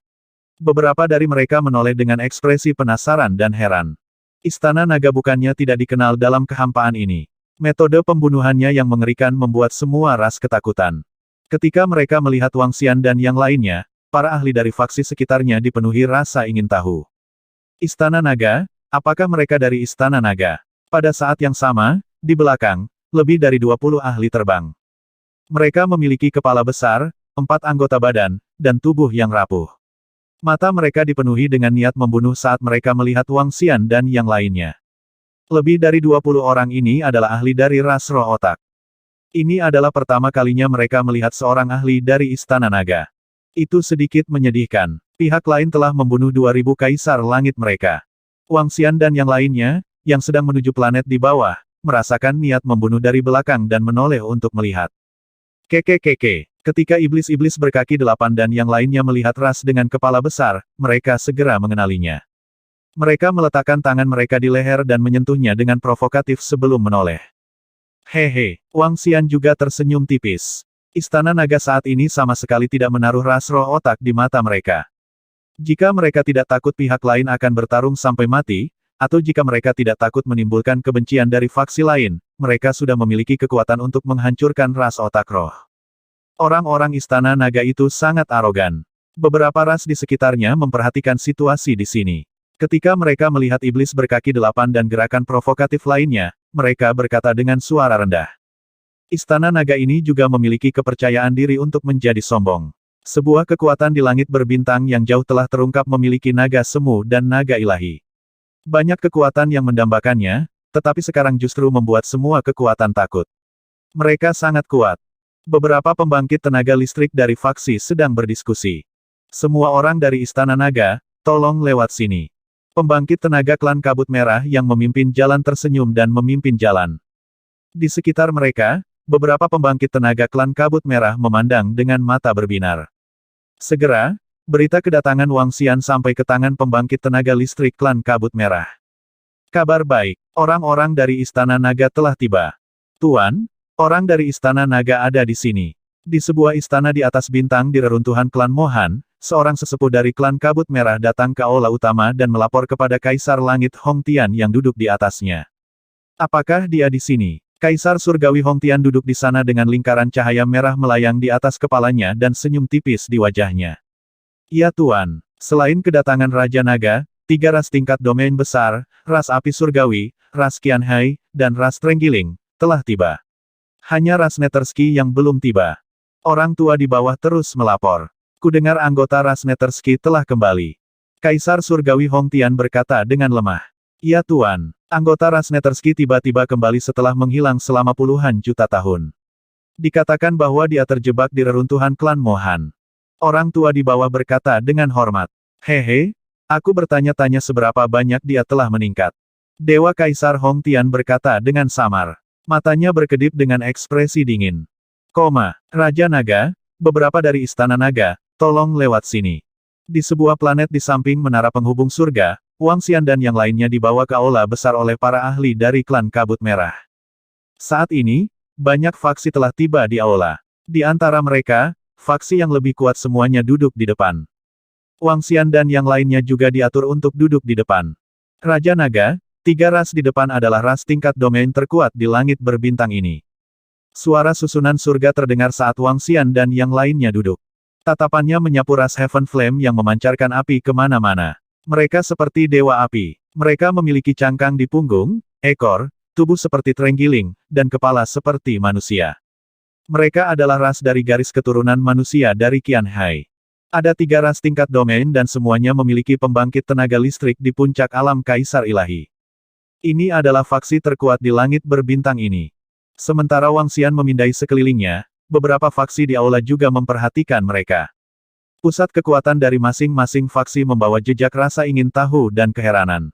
Beberapa dari mereka menoleh dengan ekspresi penasaran dan heran. Istana Naga bukannya tidak dikenal dalam kehampaan ini. Metode pembunuhannya yang mengerikan membuat semua ras ketakutan. Ketika mereka melihat Wang Xian dan yang lainnya, para ahli dari faksi sekitarnya dipenuhi rasa ingin tahu. Istana Naga, apakah mereka dari Istana Naga? Pada saat yang sama, di belakang, lebih dari 20 ahli terbang. Mereka memiliki kepala besar, 4 anggota badan, dan tubuh yang rapuh. Mata mereka dipenuhi dengan niat membunuh saat mereka melihat Wang Xian dan yang lainnya. Lebih dari 20 orang ini adalah ahli dari ras roh otak. Ini adalah pertama kalinya mereka melihat seorang ahli dari Istana Naga. Itu sedikit menyedihkan. Pihak lain telah membunuh 2000 kaisar langit mereka. Wang Xian dan yang lainnya, yang sedang menuju planet di bawah, merasakan niat membunuh dari belakang dan menoleh untuk melihat. Kekekeke. Ketika iblis-iblis berkaki 8 dan yang lainnya melihat ras dengan kepala besar, mereka segera mengenalinya. Mereka meletakkan tangan mereka di leher dan menyentuhnya dengan provokatif sebelum menoleh. Hehe, Wang Xian juga tersenyum tipis. Istana Naga saat ini sama sekali tidak menaruh ras roh otak di mata mereka. Jika mereka tidak takut pihak lain akan bertarung sampai mati, atau jika mereka tidak takut menimbulkan kebencian dari faksi lain, mereka sudah memiliki kekuatan untuk menghancurkan ras otak roh. Orang-orang Istana Naga itu sangat arogan. Beberapa ras di sekitarnya memperhatikan situasi di sini. Ketika mereka melihat iblis berkaki 8 dan gerakan provokatif lainnya, mereka berkata dengan suara rendah. Istana Naga ini juga memiliki kepercayaan diri untuk menjadi sombong. Sebuah kekuatan di langit berbintang yang jauh telah terungkap memiliki naga semu dan naga ilahi. Banyak kekuatan yang mendambakannya, tetapi sekarang justru membuat semua kekuatan takut. Mereka sangat kuat. Beberapa pembangkit tenaga listrik dari faksi sedang berdiskusi. Semua orang dari Istana Naga, tolong lewat sini. Pembangkit tenaga klan kabut merah yang memimpin jalan tersenyum dan memimpin jalan. Di sekitar mereka, beberapa pembangkit tenaga klan kabut merah memandang dengan mata berbinar. Segera, berita kedatangan Wang Xian sampai ke tangan pembangkit tenaga listrik klan kabut merah. Kabar baik, orang-orang dari Istana Naga telah tiba. Tuan, orang dari Istana Naga ada di sini. Di sebuah istana di atas bintang di reruntuhan klan Mohan, seorang sesepuh dari klan kabut merah datang ke aula utama dan melapor kepada Kaisar Langit Hong Tian yang duduk di atasnya. Apakah dia di sini? Kaisar Surgawi Hong Tian duduk di sana dengan lingkaran cahaya merah melayang di atas kepalanya dan senyum tipis di wajahnya. Ya Tuan, selain kedatangan Raja Naga, 3 ras tingkat domain besar, ras api surgawi, ras Qianhai, dan ras Trenggiling, telah tiba. Hanya ras Netersky yang belum tiba. Orang tua di bawah terus melapor. Kudengar anggota ras Netersky telah kembali. Kaisar Surgawi Hong Tian berkata dengan lemah. Ya Tuan, anggota ras Netersky tiba-tiba kembali setelah menghilang selama puluhan juta tahun. Dikatakan bahwa dia terjebak di reruntuhan klan Mohan. Orang tua di bawah berkata dengan hormat. Hehe, aku bertanya-tanya seberapa banyak dia telah meningkat. Dewa Kaisar Hong Tian berkata dengan samar. Matanya berkedip dengan ekspresi dingin. Raja Naga, beberapa dari Istana Naga, tolong lewat sini. Di sebuah planet di samping menara penghubung surga, Wang Xian dan yang lainnya dibawa ke aula besar oleh para ahli dari klan kabut merah. Saat ini, banyak faksi telah tiba di aula. Di antara mereka, faksi yang lebih kuat semuanya duduk di depan. Wang Xian dan yang lainnya juga diatur untuk duduk di depan. Raja Naga, 3 ras di depan adalah ras tingkat domain terkuat di langit berbintang ini. Suara susunan surga terdengar saat Wang Xian dan yang lainnya duduk. Tatapannya menyapu ras Heaven Flame yang memancarkan api kemana-mana. Mereka seperti dewa api. Mereka memiliki cangkang di punggung, ekor, tubuh seperti Trenggiling, dan kepala seperti manusia. Mereka adalah ras dari garis keturunan manusia dari Qianhai. Ada 3 ras tingkat domain dan semuanya memiliki pembangkit tenaga listrik di puncak alam Kaisar Ilahi. Ini adalah faksi terkuat di langit berbintang ini. Sementara Wang Xian memindai sekelilingnya, beberapa faksi di aula juga memperhatikan mereka. Pusat kekuatan dari masing-masing faksi membawa jejak rasa ingin tahu dan keheranan.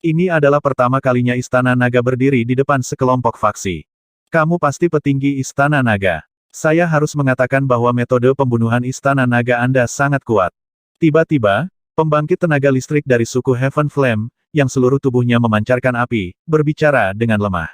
Ini adalah pertama kalinya Istana Naga berdiri di depan sekelompok faksi. Kamu pasti petinggi Istana Naga. Saya harus mengatakan bahwa metode pembunuhan Istana Naga Anda sangat kuat. Tiba-tiba, pembangkit tenaga listrik dari suku Heaven Flame, yang seluruh tubuhnya memancarkan api, berbicara dengan lemah.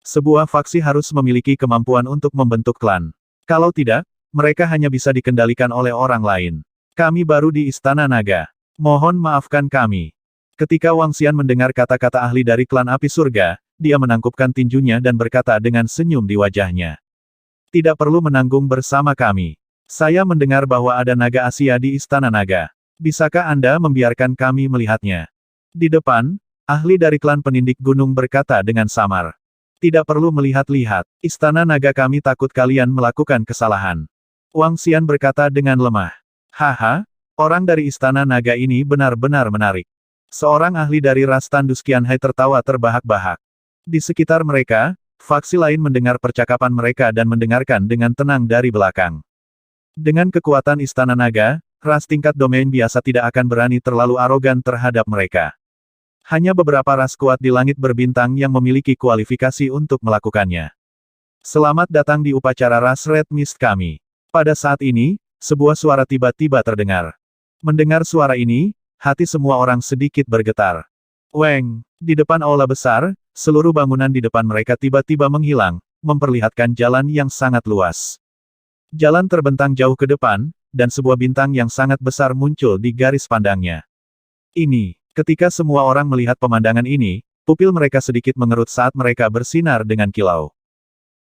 Sebuah faksi harus memiliki kemampuan untuk membentuk klan. Kalau tidak, mereka hanya bisa dikendalikan oleh orang lain. Kami baru di Istana Naga. Mohon maafkan kami. Ketika Wang Xian mendengar kata-kata ahli dari klan api surga, dia menangkupkan tinjunya dan berkata dengan senyum di wajahnya. Tidak perlu menanggung bersama kami. Saya mendengar bahwa ada naga Asia di Istana Naga. Bisakah Anda membiarkan kami melihatnya? Di depan, ahli dari klan penindik gunung berkata dengan samar. Tidak perlu melihat-lihat. Istana Naga kami takut kalian melakukan kesalahan. Wang Xian berkata dengan lemah. Haha, orang dari Istana Naga ini benar-benar menarik. Seorang ahli dari ras tandus Qianhai tertawa terbahak-bahak. Di sekitar mereka, faksi lain mendengar percakapan mereka dan mendengarkan dengan tenang dari belakang. Dengan kekuatan Istana Naga, ras tingkat domain biasa tidak akan berani terlalu arogan terhadap mereka. Hanya beberapa ras kuat di langit berbintang yang memiliki kualifikasi untuk melakukannya. Selamat datang di upacara ras Red Mist kami. Pada saat ini, sebuah suara tiba-tiba terdengar. Mendengar suara ini, hati semua orang sedikit bergetar. Weng, di depan aula besar, seluruh bangunan di depan mereka tiba-tiba menghilang, memperlihatkan jalan yang sangat luas. Jalan terbentang jauh ke depan, dan sebuah bintang yang sangat besar muncul di garis pandangnya. Ketika semua orang melihat pemandangan ini, pupil mereka sedikit mengerut saat mereka bersinar dengan kilau.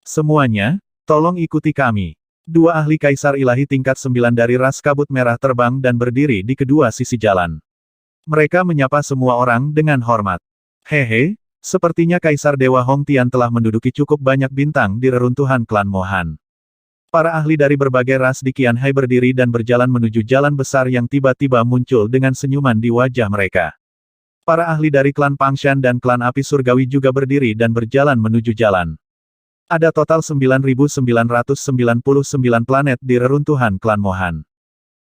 Semuanya, tolong ikuti kami. Dua ahli kaisar ilahi tingkat 9 dari ras kabut merah terbang dan berdiri di kedua sisi jalan. Mereka menyapa semua orang dengan hormat. Hehe, sepertinya Kaisar Dewa Hongtian telah menduduki cukup banyak bintang di reruntuhan klan Mohan. Para ahli dari berbagai ras di Qianhai berdiri dan berjalan menuju jalan besar yang tiba-tiba muncul dengan senyuman di wajah mereka. Para ahli dari klan Pangshan dan klan Api Surgawi juga berdiri dan berjalan menuju jalan. Ada total 9.999 planet di reruntuhan klan Mohan.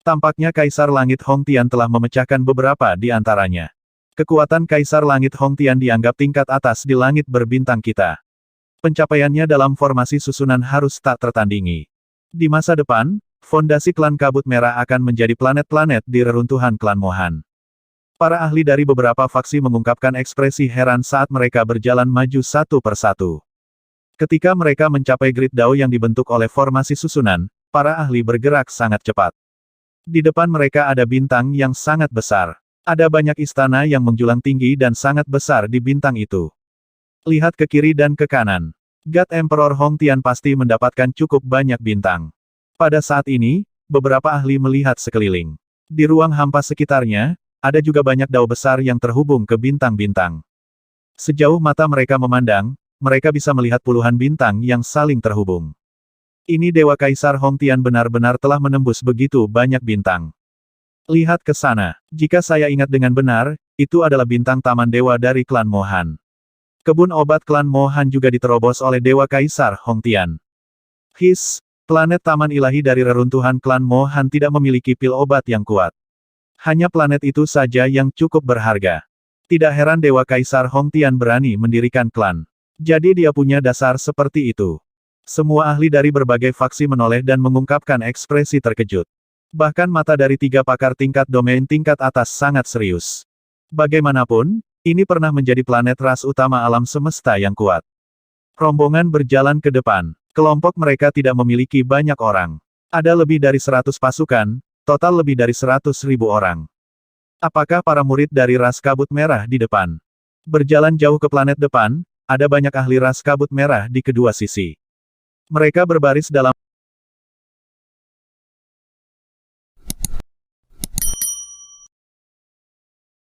Tampaknya Kaisar Langit Hongtian telah memecahkan beberapa di antaranya. Kekuatan Kaisar Langit Hongtian dianggap tingkat atas di langit berbintang kita. Pencapaiannya dalam formasi susunan harus tak tertandingi. Di masa depan, fondasi klan Kabut Merah akan menjadi planet-planet di reruntuhan klan Mohan. Para ahli dari beberapa faksi mengungkapkan ekspresi heran saat mereka berjalan maju satu persatu. Ketika mereka mencapai grid Dao yang dibentuk oleh formasi susunan, para ahli bergerak sangat cepat. Di depan mereka ada bintang yang sangat besar. Ada banyak istana yang menjulang tinggi dan sangat besar di bintang itu. Lihat ke kiri dan ke kanan. God Emperor Hongtian pasti mendapatkan cukup banyak bintang. Pada saat ini, beberapa ahli melihat sekeliling. Di ruang hampa sekitarnya, ada juga banyak dao besar yang terhubung ke bintang-bintang. Sejauh mata mereka memandang, mereka bisa melihat puluhan bintang yang saling terhubung. Ini Dewa Kaisar Hongtian benar-benar telah menembus begitu banyak bintang. Lihat ke sana. Jika saya ingat dengan benar, itu adalah bintang Taman Dewa dari klan Mohan. Kebun obat klan Mohan juga diterobos oleh Dewa Kaisar Hongtian. Planet Taman Ilahi dari reruntuhan klan Mohan tidak memiliki pil obat yang kuat. Hanya planet itu saja yang cukup berharga. Tidak heran Dewa Kaisar Hongtian berani mendirikan klan. Jadi dia punya dasar seperti itu. Semua ahli dari berbagai faksi menoleh dan mengungkapkan ekspresi terkejut. Bahkan mata dari tiga pakar tingkat domain tingkat atas sangat serius. Bagaimanapun, ini pernah menjadi planet ras utama alam semesta yang kuat. Rombongan berjalan ke depan. Kelompok mereka tidak memiliki banyak orang. Ada lebih dari 100 pasukan, total lebih dari 100.000 orang. Apakah para murid dari ras kabut merah di depan? Berjalan jauh ke planet depan, ada banyak ahli ras kabut merah di kedua sisi. Mereka berbaris dalam